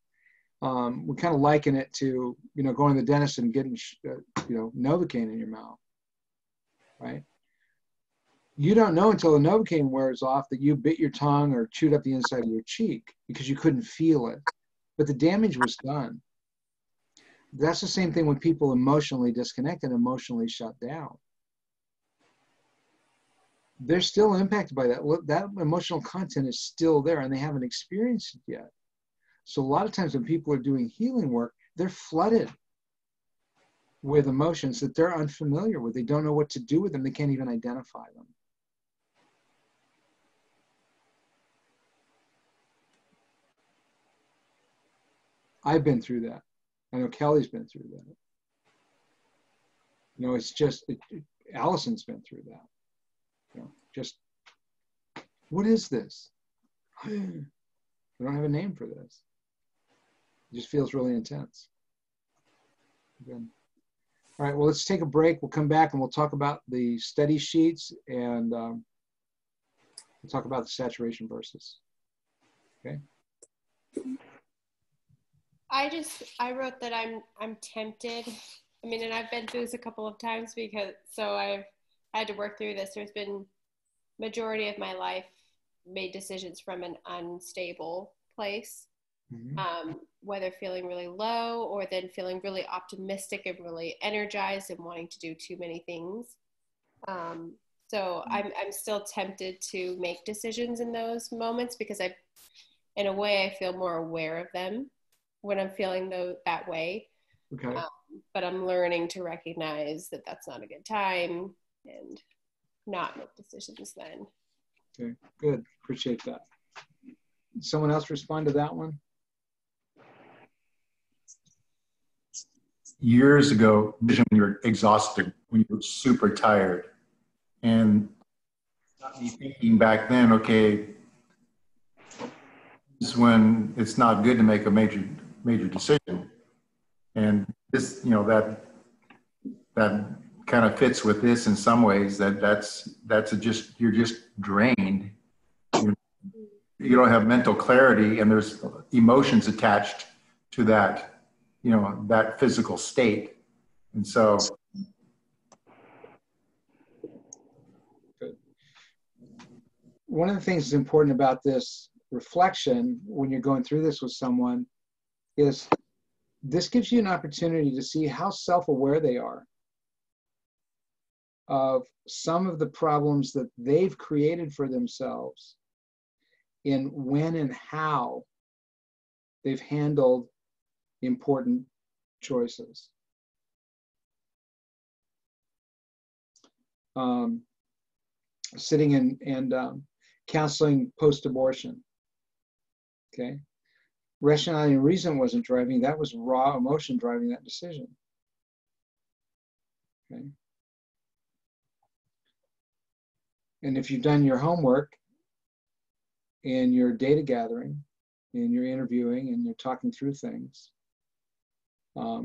we kind of liken it to, you know, going to the dentist and getting, Novocaine in your mouth, right? You don't know until the Novocaine wears off that you bit your tongue or chewed up the inside of your cheek because you couldn't feel it. But the damage was done. That's the same thing when people emotionally disconnect and emotionally shut down. They're still impacted by that. That emotional content is still there and they haven't experienced it yet. So a lot of times when people are doing healing work, they're flooded with emotions that they're unfamiliar with. They don't know what to do with them. They can't even identify them. I've been through that. I know Kelly's been through that. You know, it's just, Allison's been through that. You know, just, what is this? We don't have a name for this. It just feels really intense. Good. All right, well, let's take a break. We'll come back and we'll talk about the study sheets and we'll talk about the saturation verses. Okay. I wrote that I'm tempted. I mean, and I've been through this a couple of times so I've had to work through this. There's been majority of my life made decisions from an unstable place, whether feeling really low or then feeling really optimistic and really energized and wanting to do too many things. So I'm still tempted to make decisions in those moments because in a way, I feel more aware of them when I'm feeling that way. Okay. But I'm learning to recognize that that's not a good time and not make decisions then. Okay, good. Appreciate that. Someone else respond to that one? Years ago, when you were exhausted, when you were super tired, and me thinking back then, okay, this is when it's not good to make a major decision, and this, you know, that kind of fits with this in some ways. You're just drained. you don't have mental clarity, and there's emotions attached to that, you know, that physical state. And so one of the things that's important about this reflection when you're going through this with someone is this gives you an opportunity to see how self-aware they are of some of the problems that they've created for themselves in when and how they've handled important choices. Sitting and counseling post-abortion, okay? Rationality and reason wasn't driving, that was raw emotion driving that decision, okay? And if you've done your homework and you're data gathering and you're interviewing and you're talking through things,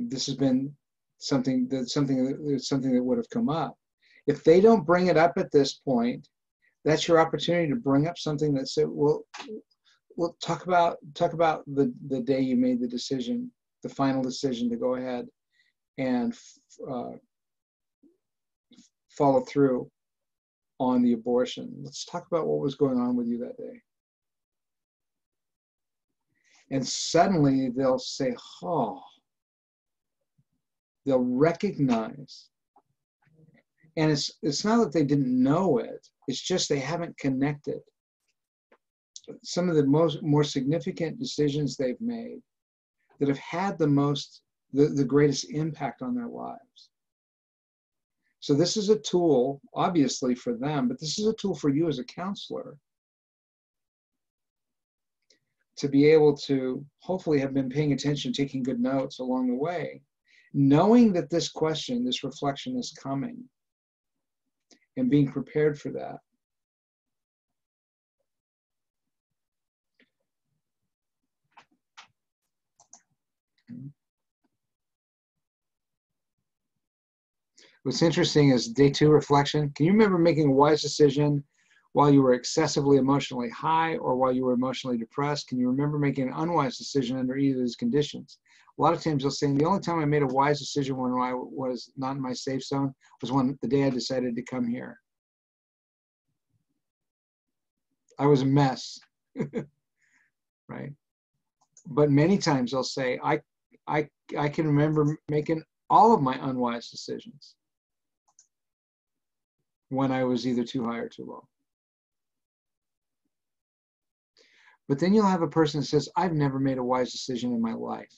this has been something that would have come up. If they don't bring it up at this point, that's your opportunity to bring up something that said, well, we'll talk about the day you made the decision, the final decision to go ahead and follow through on the abortion. Let's talk about what was going on with you that day. And suddenly they'll say, oh, they'll recognize. And it's not that they didn't know it, it's just they haven't connected. Some of the more significant decisions they've made that have had the greatest impact on their lives. So this is a tool, obviously, for them, but this is a tool for you as a counselor to be able to hopefully have been paying attention, taking good notes along the way, knowing that this question, this reflection is coming, and being prepared for that. What's interesting is day 2 reflection. Can you remember making a wise decision while you were excessively emotionally high or while you were emotionally depressed? Can you remember making an unwise decision under either of these conditions? A lot of times they'll say, the only time I made a wise decision when I was not in my safe zone was the day I decided to come here. I was a mess, right? But many times they'll say, I can remember making all of my unwise decisions when I was either too high or too low. But then you'll have a person that says, I've never made a wise decision in my life.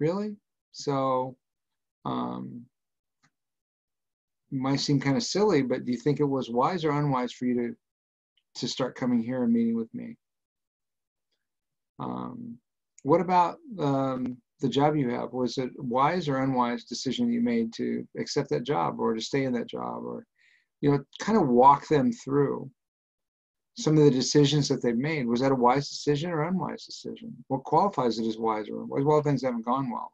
Really? So, it might seem kind of silly, but do you think it was wise or unwise for you to start coming here and meeting with me? What about the job you have? Was it wise or unwise decision you made to accept that job or to stay in that job, or, kind of walk them through some of the decisions that they've made? Was that a wise decision or unwise decision? What qualifies it as wise or unwise? Well, things haven't gone well.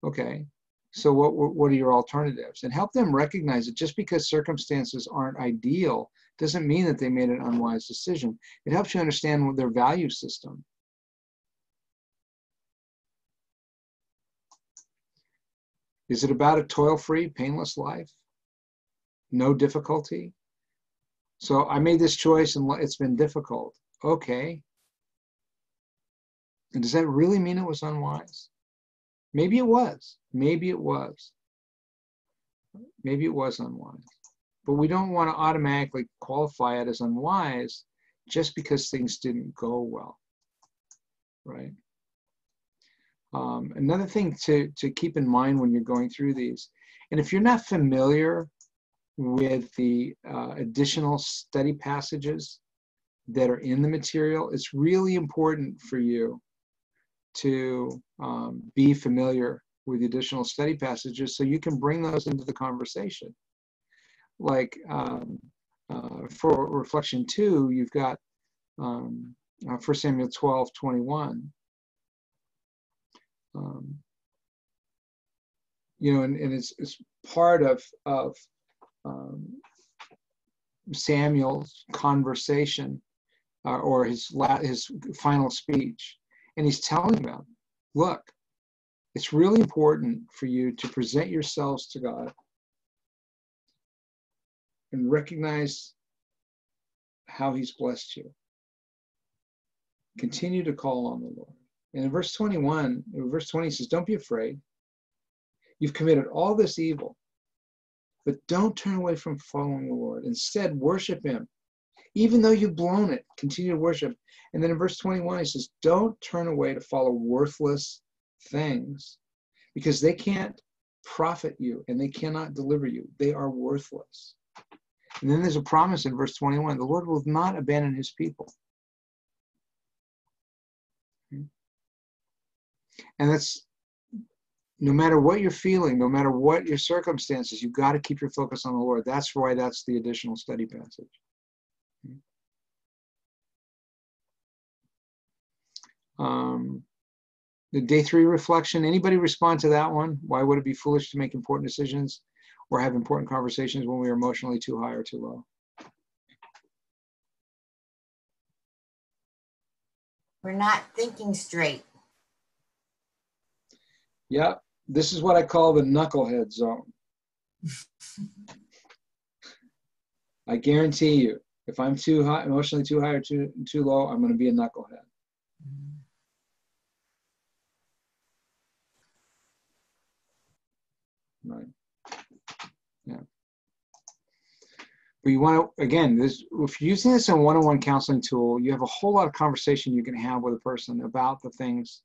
Okay, so what are your alternatives? And help them recognize that just because circumstances aren't ideal doesn't mean that they made an unwise decision. It helps you understand their value system. Is it about a toil-free, painless life? No difficulty? So I made this choice and it's been difficult. Okay. And does that really mean it was unwise? Maybe it was. Maybe it was. Maybe it was unwise. But we don't want to automatically qualify it as unwise just because things didn't go well, right? Another thing to keep in mind when you're going through these, and if you're not familiar with the additional study passages that are in the material, it's really important for you to be familiar with the additional study passages so you can bring those into the conversation. Like for reflection 2, you've got 1 Samuel 12:21. And it's part of Samuel's conversation or his final speech, and he's telling them, look, it's really important for you to present yourselves to God and recognize how he's blessed you. Continue to call on the Lord. And in verse 20 he says, don't be afraid. You've committed all this evil, but don't turn away from following the Lord. Instead, worship him. Even though you've blown it, continue to worship. And then in verse 21, he says, don't turn away to follow worthless things, because they can't profit you and they cannot deliver you. They are worthless. And then there's a promise in verse 21, the Lord will not abandon his people. And that's, no matter what you're feeling, no matter what your circumstances, you've got to keep your focus on the Lord. That's why that's the additional study passage. The day 3 reflection, anybody respond to that one? Why would it be foolish to make important decisions or have important conversations when we are emotionally too high or too low? We're not thinking straight. Yep. This is what I call the knucklehead zone. I guarantee you, if I'm too high, emotionally too high or too low, I'm going to be a knucklehead. Right. Yeah. But you want to, again, this, if you're using this in a one-on-one counseling tool, you have a whole lot of conversation you can have with a person about the things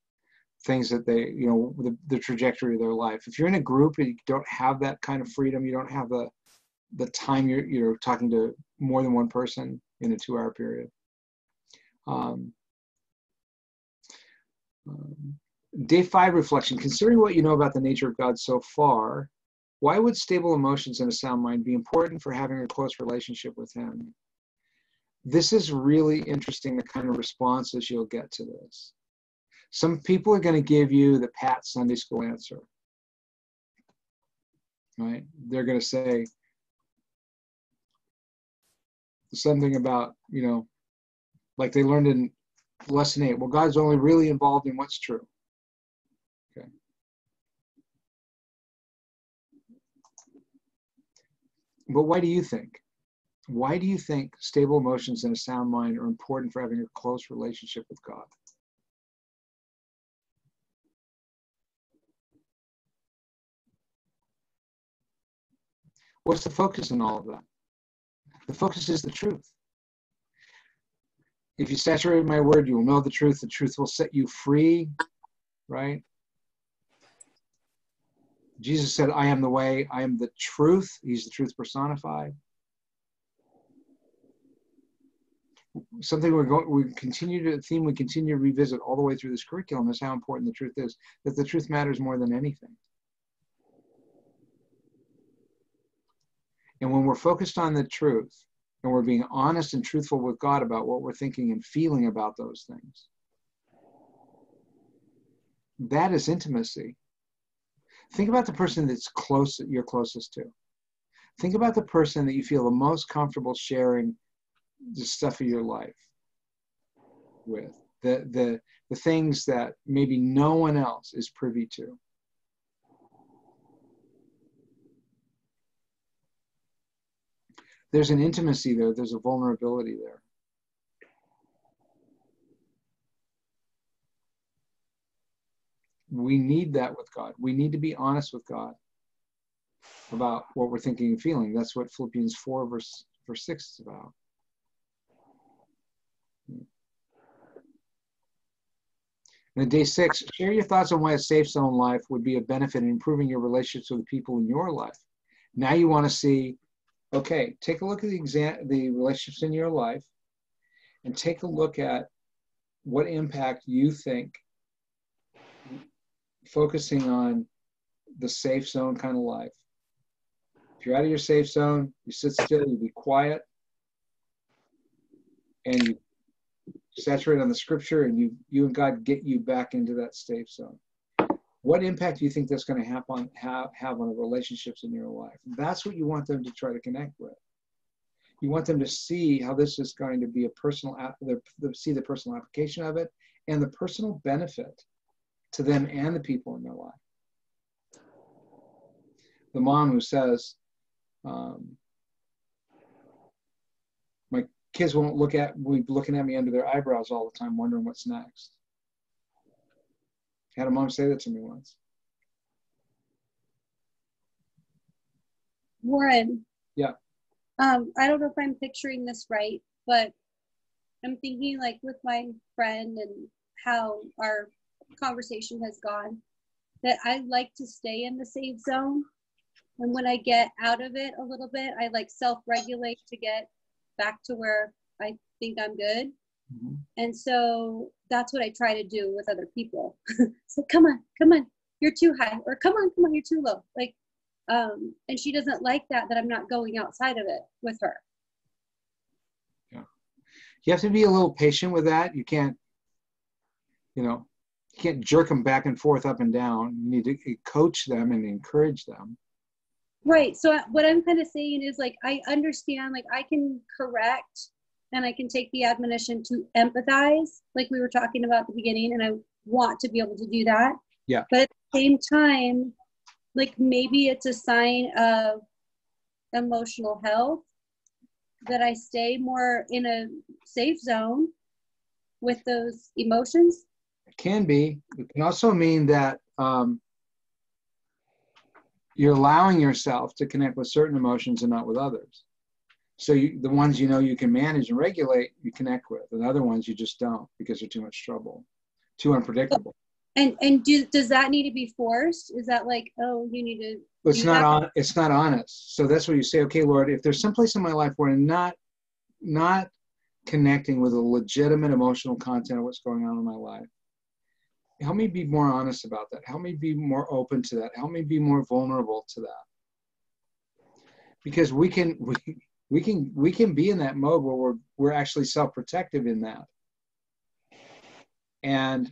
that they, you know, the trajectory of their life. If you're in a group and you don't have that kind of freedom, you don't have the time you're talking to more than one person in a 2-hour period. Day 5 reflection. Considering what you know about the nature of God so far, why would stable emotions and a sound mind be important for having a close relationship with him? This is really interesting, the kind of responses you'll get to this. Some people are going to give you the pat Sunday school answer, right? They're going to say something about, you know, like they learned in lesson 8, well, God's only really involved in what's true. Okay. But why do you think? Why do you think stable emotions and a sound mind are important for having a close relationship with God? What's the focus in all of that? The focus is the truth. If you saturate my word, you will know the truth. The truth will set you free, right? Jesus said, I am the way, I am the truth. He's the truth personified. Something we continue to revisit all the way through this curriculum is how important the truth is, that the truth matters more than anything. And when we're focused on the truth, and we're being honest and truthful with God about what we're thinking and feeling about those things, that is intimacy. Think about the person that's you're closest to. Think about the person that you feel the most comfortable sharing the stuff of your life with, the things that maybe no one else is privy to. There's an intimacy there. There's a vulnerability there. We need that with God. We need to be honest with God about what we're thinking and feeling. That's what Philippians 4 verse 6 is about. And day 6, share your thoughts on why a safe zone life would be a benefit in improving your relationships with the people in your life. Now you want to see, okay, take a look at the relationships in your life and take a look at what impact you think focusing on the safe zone kind of life. If you're out of your safe zone, you sit still, you be quiet, and you saturate on the scripture, and you and God get you back into that safe zone. What impact do you think that's going to have on the relationships in your life? That's what you want them to try to connect with. You want them to see how this is going to be a personal, see the personal application of it and the personal benefit to them and the people in their life. The mom who says, my kids won't be looking at me under their eyebrows all the time, wondering what's next. I had a mom say that to me once. Warren. Yeah. I don't know if I'm picturing this right, but I'm thinking like with my friend and how our conversation has gone, that I like to stay in the safe zone. And when I get out of it a little bit, I like self-regulate to get back to where I think I'm good. Mm-hmm. And so that's what I try to do with other people. So come on, you're too high, or come on, you're too low. Like, and she doesn't like that I'm not going outside of it with her. Yeah. You have to be a little patient with that. You can't, you can't jerk them back and forth, up and down. You need to coach them and encourage them. Right. So what I'm kind of saying is like, I understand, like I can correct and I can take the admonition to empathize, like we were talking about at the beginning, and I want to be able to do that. Yeah. But at the same time, like maybe it's a sign of emotional health that I stay more in a safe zone with those emotions. It can be. It can also mean that you're allowing yourself to connect with certain emotions and not with others. So the ones you can manage and regulate, you connect with, and other ones you just don't because they're too much trouble, too unpredictable. And does that need to be forced? Is that like, oh, you need to? It's not honest. So that's what you say. Okay, Lord, if there's someplace in my life where I'm not connecting with a legitimate emotional content of what's going on in my life, help me be more honest about that. Help me be more open to that. Help me be more vulnerable to that. Because we can be in that mode where we're actually self-protective in that, and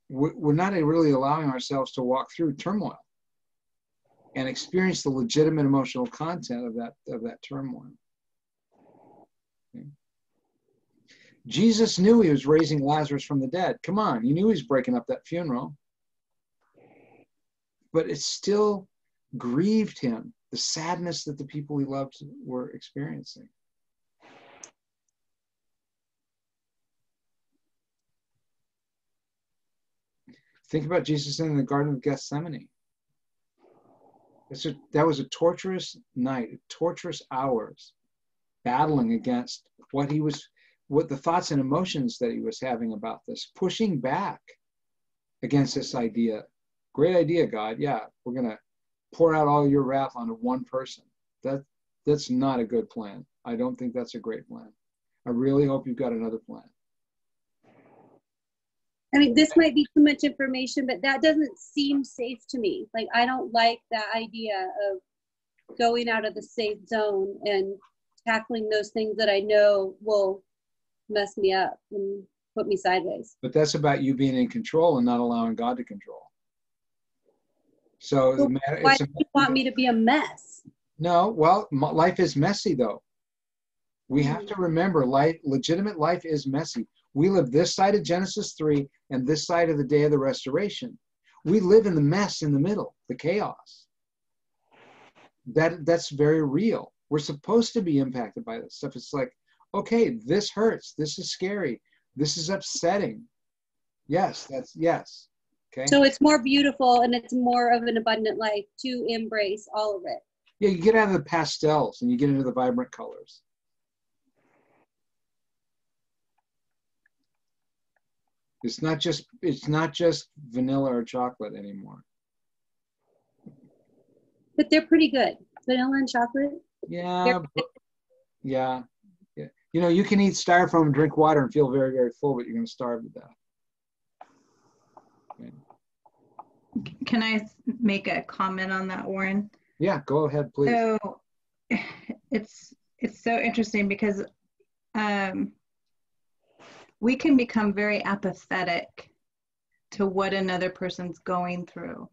we're not really allowing ourselves to walk through turmoil and experience the legitimate emotional content of that turmoil. Okay. Jesus knew he was raising Lazarus from the dead. Come on, he knew he was breaking up that funeral. But it still grieved him, the sadness that the people he loved were experiencing. Think about Jesus in the Garden of Gethsemane. That was a torturous night, torturous hours, battling against what the thoughts and emotions that he was having about this, pushing back against this idea. Great idea, God. Yeah, we're going to pour out all your wrath onto one person. That's not a good plan. I don't think that's a great plan. I really hope you've got another plan. I mean, this might be too much information, but that doesn't seem safe to me. Like, I don't like that idea of going out of the safe zone and tackling those things that I know will mess me up and put me sideways. But that's about you being in control and not allowing God to control. So why do you want me to be a mess? No, well, life is messy though. We have to remember legitimate life is messy. We live this side of Genesis 3 and this side of the day of the restoration. We live in the mess in the middle, the chaos. That's very real. We're supposed to be impacted by this stuff. It's like, okay, this hurts. This is scary. This is upsetting. Yes. Okay. So it's more beautiful and it's more of an abundant life to embrace all of it. Yeah, you get out of the pastels and you get into the vibrant colors. It's not just vanilla or chocolate anymore. But they're pretty good. Vanilla and chocolate. Yeah. Yeah. You can eat styrofoam and drink water and feel very, very full, but you're going to starve to death. Okay. Can I make a comment on that, Warren? Yeah, go ahead, please. So it's so interesting because we can become very apathetic to what another person's going through.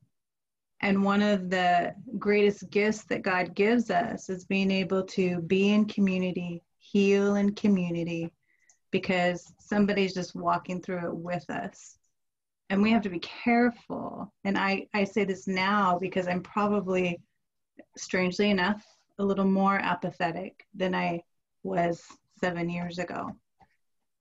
And one of the greatest gifts that God gives us is being able to be in community, heal in community, because somebody's just walking through it with us. And we have to be careful. And I say this now because I'm probably, strangely enough, a little more apathetic than I was 7 years ago.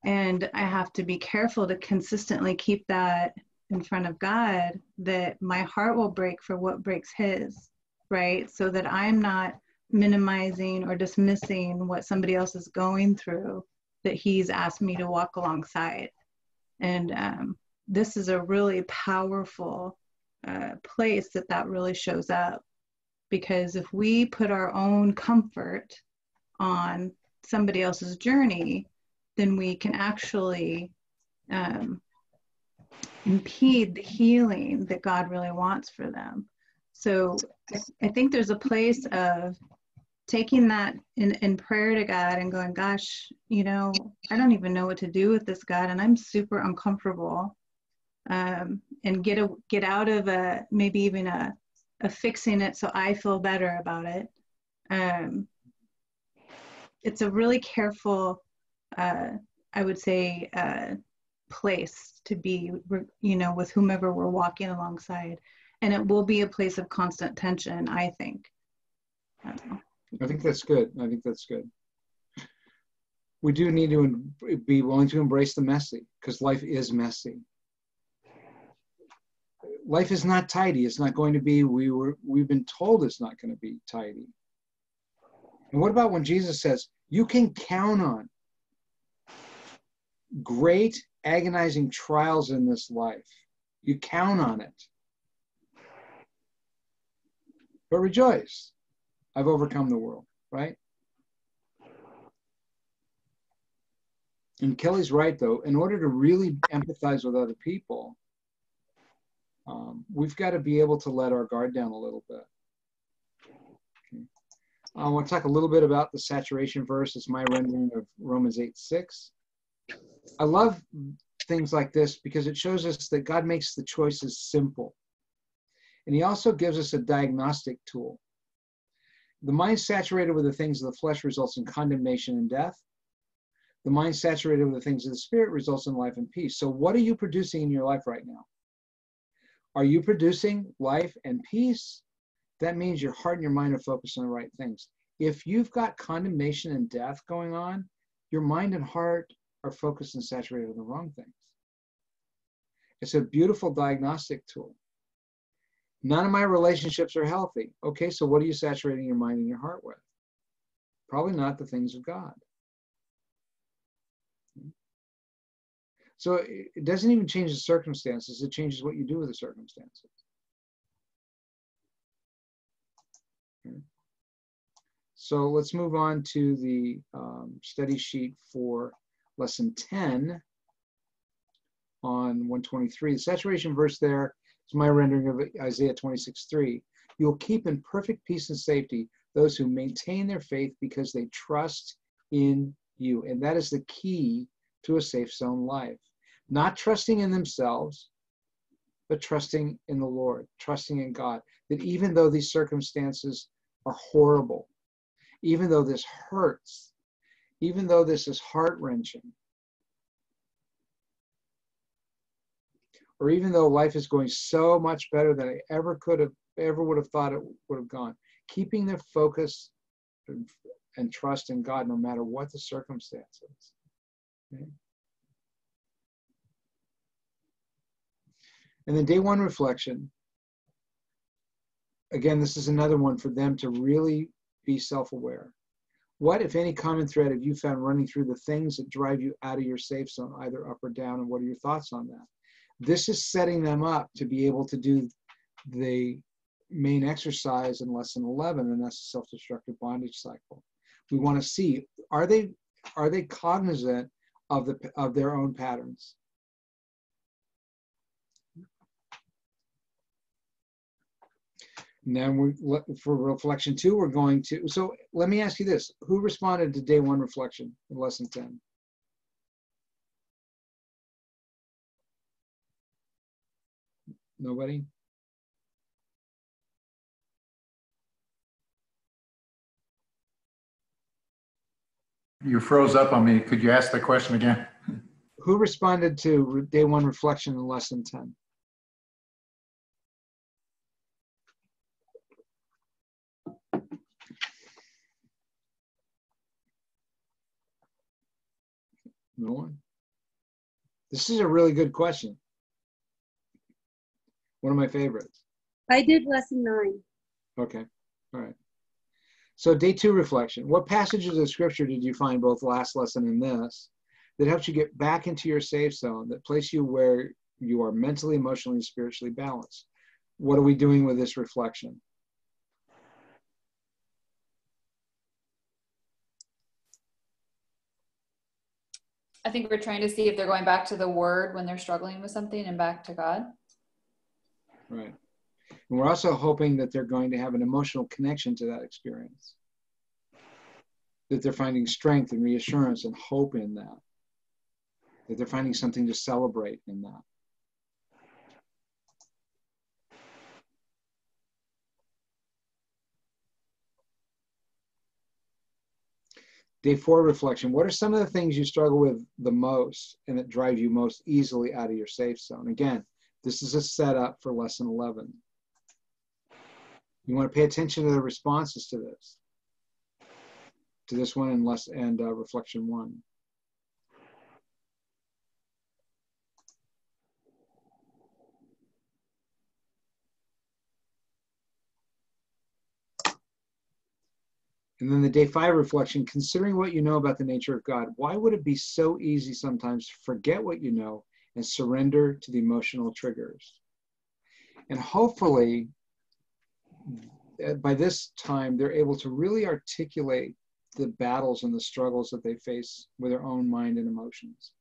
And I have to be careful to consistently keep that in front of God, that my heart will break for what breaks his, right? So that I'm not minimizing or dismissing what somebody else is going through that he's asked me to walk alongside. And this is a really powerful place that really shows up, because if we put our own comfort on somebody else's journey, then we can actually impede the healing that God really wants for them. So I think there's a place of taking that in prayer to God and going, gosh, you know, I don't even know what to do with this, God, and I'm super uncomfortable. And get out of maybe even a fixing it so I feel better about it. It's a really careful, I would say, place to be, you know, with whomever we're walking alongside. And it will be a place of constant tension, I think. I think that's good. I think that's good. We do need to be willing to embrace the messy, because life is messy. Life is not tidy. It's not going to be, we've been told it's not going to be tidy. And what about when Jesus says, you can count on great agonizing trials in this life. You count on it. But rejoice. I've overcome the world, right? And Kelly's right, though. In order to really empathize with other people, we've got to be able to let our guard down a little bit. Okay. I want to talk a little bit about the saturation verse. It's my rendering of Romans 8:6. I love things like this because it shows us that God makes the choices simple. And he also gives us a diagnostic tool. The mind saturated with the things of the flesh results in condemnation and death. The mind saturated with the things of the spirit results in life and peace. So what are you producing in your life right now? Are you producing life and peace? That means your heart and your mind are focused on the right things. If you've got condemnation and death going on, your mind and heart are focused and saturated with the wrong things. It's a beautiful diagnostic tool. None of my relationships are healthy. Okay, so what are you saturating your mind and your heart with? Probably not the things of God. So it doesn't even change the circumstances. It changes what you do with the circumstances. Okay. So let's move on to the study sheet for lesson 10 on 123. The saturation verse there is my rendering of Isaiah 26:3. You'll keep in perfect peace and safety those who maintain their faith because they trust in you. And that is the key to a safe zone life. Not trusting in themselves, but trusting in the Lord, trusting in God. That even though these circumstances are horrible, even though this hurts, even though this is heart-wrenching, or even though life is going so much better than I ever would have thought it would have gone, keeping their focus and trust in God no matter what the circumstances. Okay? And then day one reflection. Again, this is another one for them to really be self-aware. What, if any, common thread have you found running through the things that drive you out of your safe zone, either up or down, and what are your thoughts on that? This is setting them up to be able to do the main exercise in lesson 11, and that's the self-destructive bondage cycle. We want to see, are they cognizant of their own patterns? And then for reflection 2, we're going to, so let me ask you this. Who responded to day 1 reflection in lesson 10? Nobody? You froze up on me. Could you ask the question again? Who responded to day 1 reflection in lesson 10? No one? This is a really good question. One of my favorites. I did lesson 9. Okay, all right. So day 2 reflection. What passages of scripture did you find both last lesson and this that helps you get back into your safe zone, that place you where you are mentally, emotionally, and spiritually balanced? What are we doing with this reflection? I think we're trying to see if they're going back to the word when they're struggling with something and back to God. Right. And we're also hoping that they're going to have an emotional connection to that experience, that they're finding strength and reassurance and hope in that, that they're finding something to celebrate in that. Day 4 reflection. What are some of the things you struggle with the most and that drive you most easily out of your safe zone? Again, this is a setup for lesson 11. You want to pay attention to the responses to this one and reflection 1. And then the day 5 reflection, considering what you know about the nature of God, why would it be so easy sometimes to forget what you know and surrender to the emotional triggers? And hopefully, by this time, they're able to really articulate the battles and the struggles that they face with their own mind and emotions.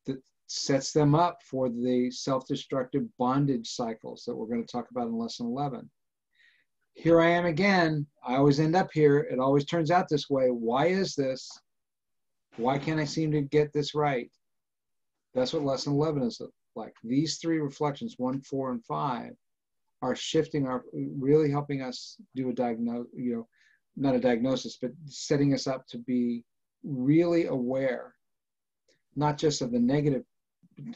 That sets them up for the self-destructive bondage cycles that we're going to talk about in lesson 11. Here I am again. I always end up here. It always turns out this way. Why is this? Why can't I seem to get this right? That's what lesson 11 is like. These 3 reflections, 1, 4, and 5, are shifting really helping us do a not a diagnosis, but setting us up to be really aware, not just of the negative,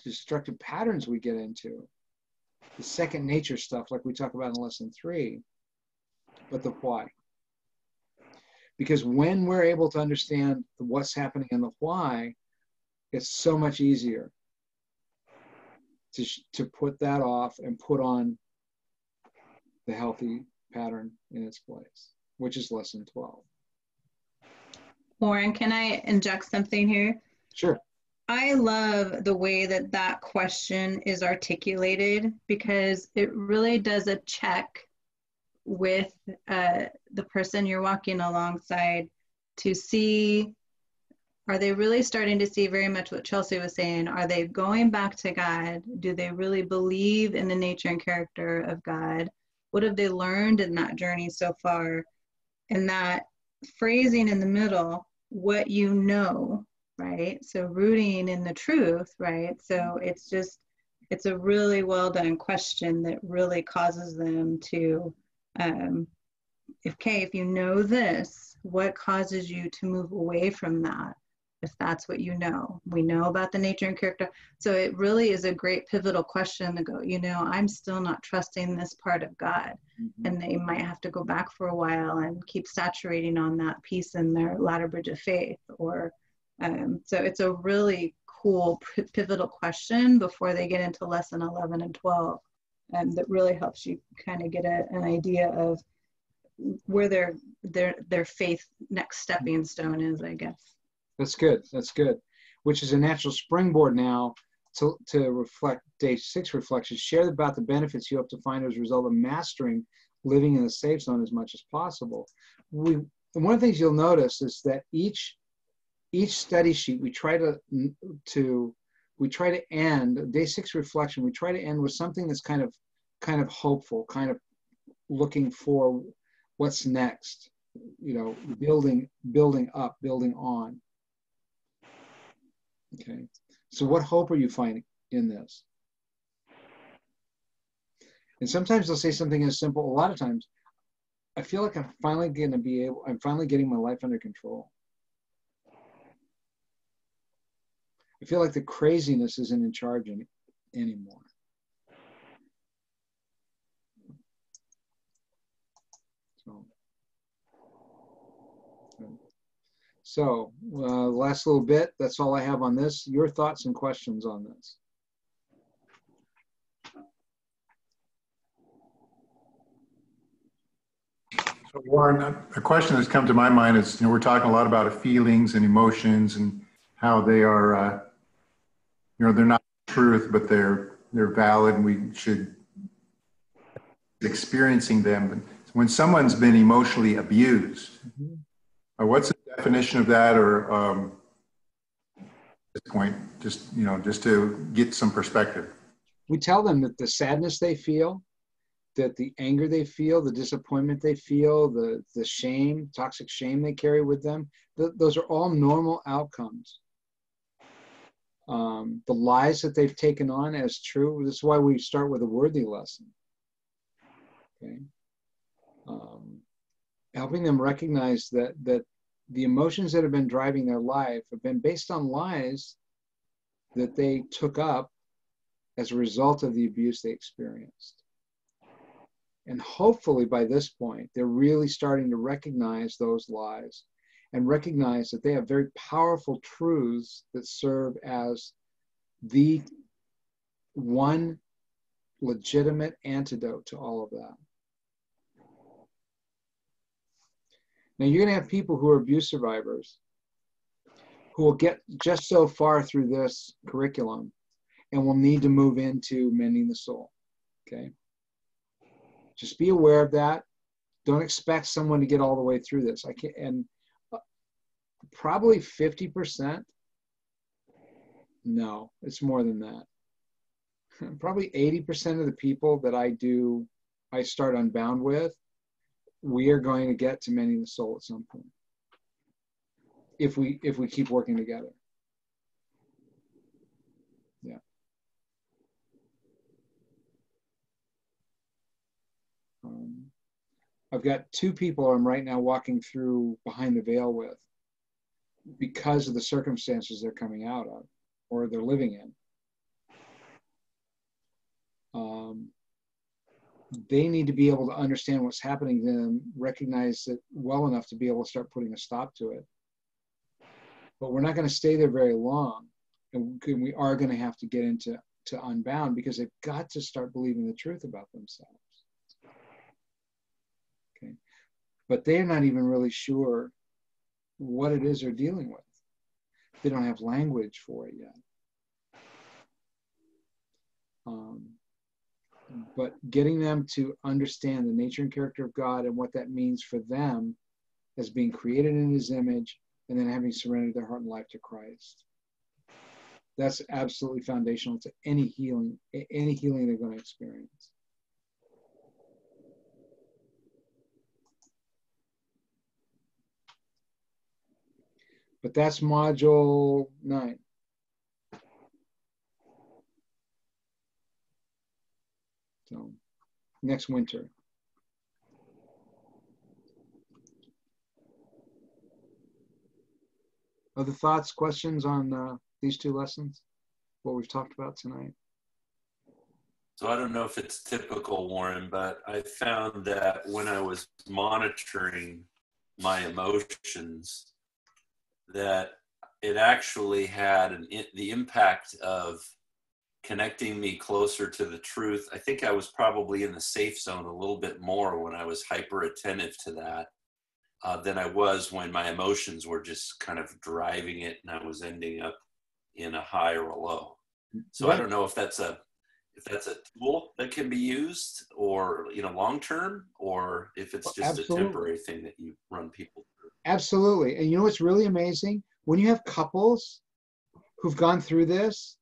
destructive patterns we get into, the second nature stuff like we talk about in lesson 3, but the why. Because when we're able to understand what's happening in the why, it's so much easier to put that off and put on the healthy pattern in its place, which is lesson 12. Warren, can I inject something here? Sure. I love the way that that question is articulated because it really does a check with the person you're walking alongside to see, are they really starting to see very much what Chelsea was saying? Are they going back to God? Do they really believe in the nature and character of God? What have they learned in that journey so far? And that phrasing in the middle, what you know, right? So rooting in the truth, right? So it's a really well done question that really causes them to, if you know this, what causes you to move away from that? If that's what you know, we know about the nature and character. So it really is a great pivotal question to go, I'm still not trusting this part of God. Mm-hmm. And they might have to go back for a while and keep saturating on that piece in their latter bridge of faith. Or so it's a really cool pivotal question before they get into lesson 11 and 12. That really helps you kind of get an idea of where their faith next stepping stone is, I guess. That's good. That's good. Which is a natural springboard now to reflect day 6 reflections. Share about the benefits you hope to find as a result of mastering living in the safe zone as much as possible. And one of the things you'll notice is that each study sheet we try to end day 6 reflection. We try to end with something that's kind of hopeful, kind of looking for what's next. Building up, building on. Okay, so what hope are you finding in this? And sometimes they'll say something as simple, a lot of times, I feel like I'm finally getting my life under control. I feel like the craziness isn't in charge anymore. So, last little bit, that's all I have on this. Your thoughts and questions on this? So Warren, a question that's come to my mind is, we're talking a lot about feelings and emotions and how they are, they're not truth, but they're valid and we should be experiencing them. But when someone's been emotionally abused, what's the definition of that, or at this point, just to get some perspective? We tell them that the sadness they feel, that the anger they feel, the disappointment they feel, the shame, toxic shame they carry with them, those are all normal outcomes. The lies that they've taken on as true, this is why we start with a worthy lesson. Okay. Helping them recognize that the emotions that have been driving their life have been based on lies that they took up as a result of the abuse they experienced. And hopefully by this point, they're really starting to recognize those lies and recognize that they have very powerful truths that serve as the one legitimate antidote to all of that. Now, you're going to have people who are abuse survivors who will get just so far through this curriculum and will need to move into mending the soul, okay? Just be aware of that. Don't expect someone to get all the way through this. And probably 50%, no, it's more than that. Probably 80% of the people that I start Unbound with, we are going to get to mending the soul at some point. If we keep working together. Yeah. I've got 2 people I'm right now walking through behind the veil with because of the circumstances they're coming out of or they're living in. They need to be able to understand what's happening to them, recognize it well enough to be able to start putting a stop to it. But we're not going to stay there very long. And we are going to have to get into Unbound because they've got to start believing the truth about themselves. Okay. But they're not even really sure what it is they're dealing with. They don't have language for it yet. But getting them to understand the nature and character of God and what that means for them as being created in His image and then having surrendered their heart and life to Christ. That's absolutely foundational to any healing they're going to experience. But that's module 9. So next winter. Other thoughts, questions on these 2 lessons? What we've talked about tonight? So I don't know if it's typical, Warren, but I found that when I was monitoring my emotions, that it actually had the impact of connecting me closer to the truth. I think I was probably in the safe zone a little bit more when I was hyper attentive to that than I was when my emotions were just kind of driving it and I was ending up in a high or a low. So I don't know if that's a tool that can be used or, long term, or if it's just a temporary thing that you run people through. Absolutely. And you know what's really amazing? When you have couples who've gone through this,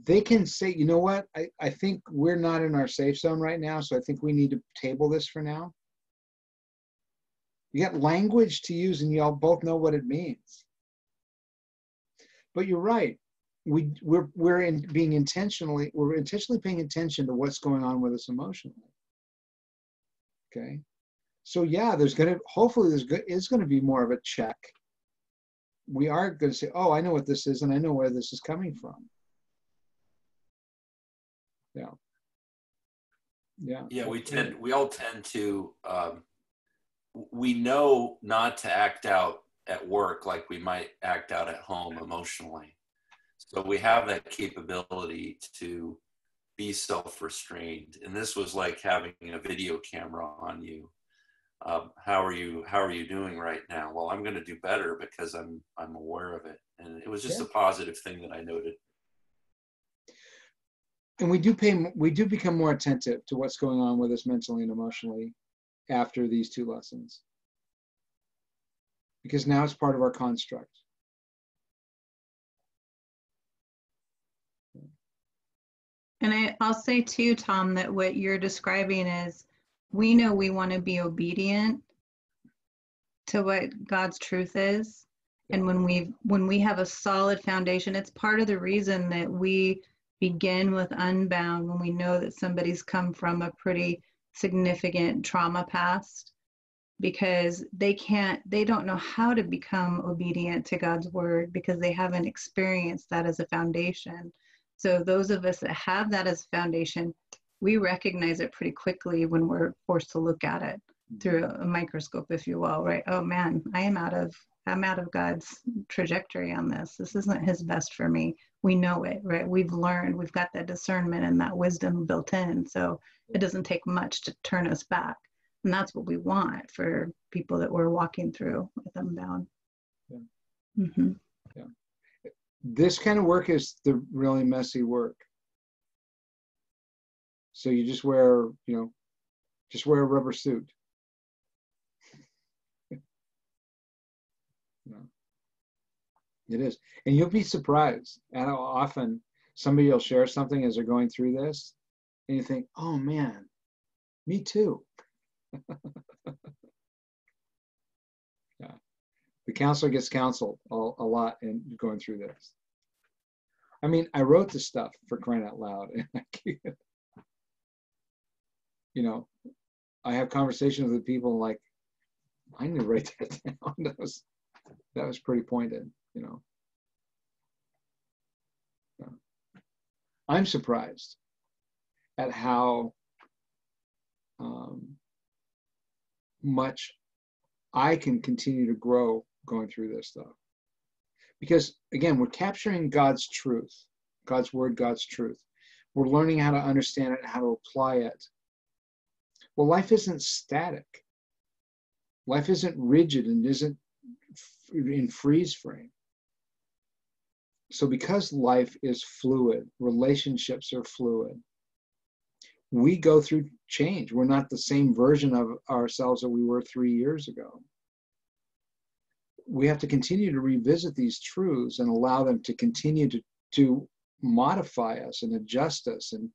they can say, you know what, I think we're not in our safe zone right now, so I think we need to table this for now. You got language to use and you all both know what it means. But you're right. We're intentionally paying attention to what's going on with us emotionally. Okay? So yeah, hopefully is going to be more of a check. We are going to say, oh, I know what this is and I know where this is coming from. Yeah. Yeah. Yeah, we all tend to, we know not to act out at work like we might act out at home emotionally. So we have that capability to be self-restrained. And this was like having a video camera on you. How are you doing right now? Well, I'm going to do better because I'm aware of it. And it was just a positive thing that I noted. And we do become more attentive to what's going on with us mentally and emotionally after these 2 lessons. Because now it's part of our construct. And I'll say too, Tom, that what you're describing is we know we want to be obedient to what God's truth is. And when we have a solid foundation, it's part of the reason that we begin with Unbound when we know that somebody's come from a pretty significant trauma past, because they don't know how to become obedient to God's word because they haven't experienced that as a foundation. So those of us that have that as a foundation, we recognize it pretty quickly when we're forced to look at it through a microscope, if you will, right? Oh man, I'm out of God's trajectory on this. This isn't his best for me. We know it, right? We've learned, we've got that discernment and that wisdom built in. So it doesn't take much to turn us back. And that's what we want for people that we're walking through with Unbound. Yeah. Mm-hmm. Yeah. This kind of work is the really messy work. So you just wear a rubber suit. Yeah. It is. And you'll be surprised at how often somebody will share something as they're going through this, and you think, oh man, me too. Yeah. The counselor gets counseled a lot in going through this. I mean, I wrote this stuff for crying out loud, and I have conversations with people like, I need to write that down. That was pretty pointed, Yeah. I'm surprised at how much I can continue to grow going through this stuff. Because again, we're capturing God's truth, God's word, God's truth. We're learning how to understand it, how to apply it. Well, life isn't static. Life isn't rigid and isn't in freeze frame. So because life is fluid, relationships are fluid, we go through change. We're not the same version of ourselves that we were 3 years ago. We have to continue to revisit these truths and allow them to continue to modify us and adjust us and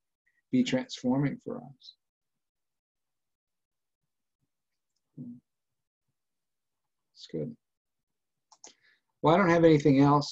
be transforming for us. It's good. Well, I don't have anything else.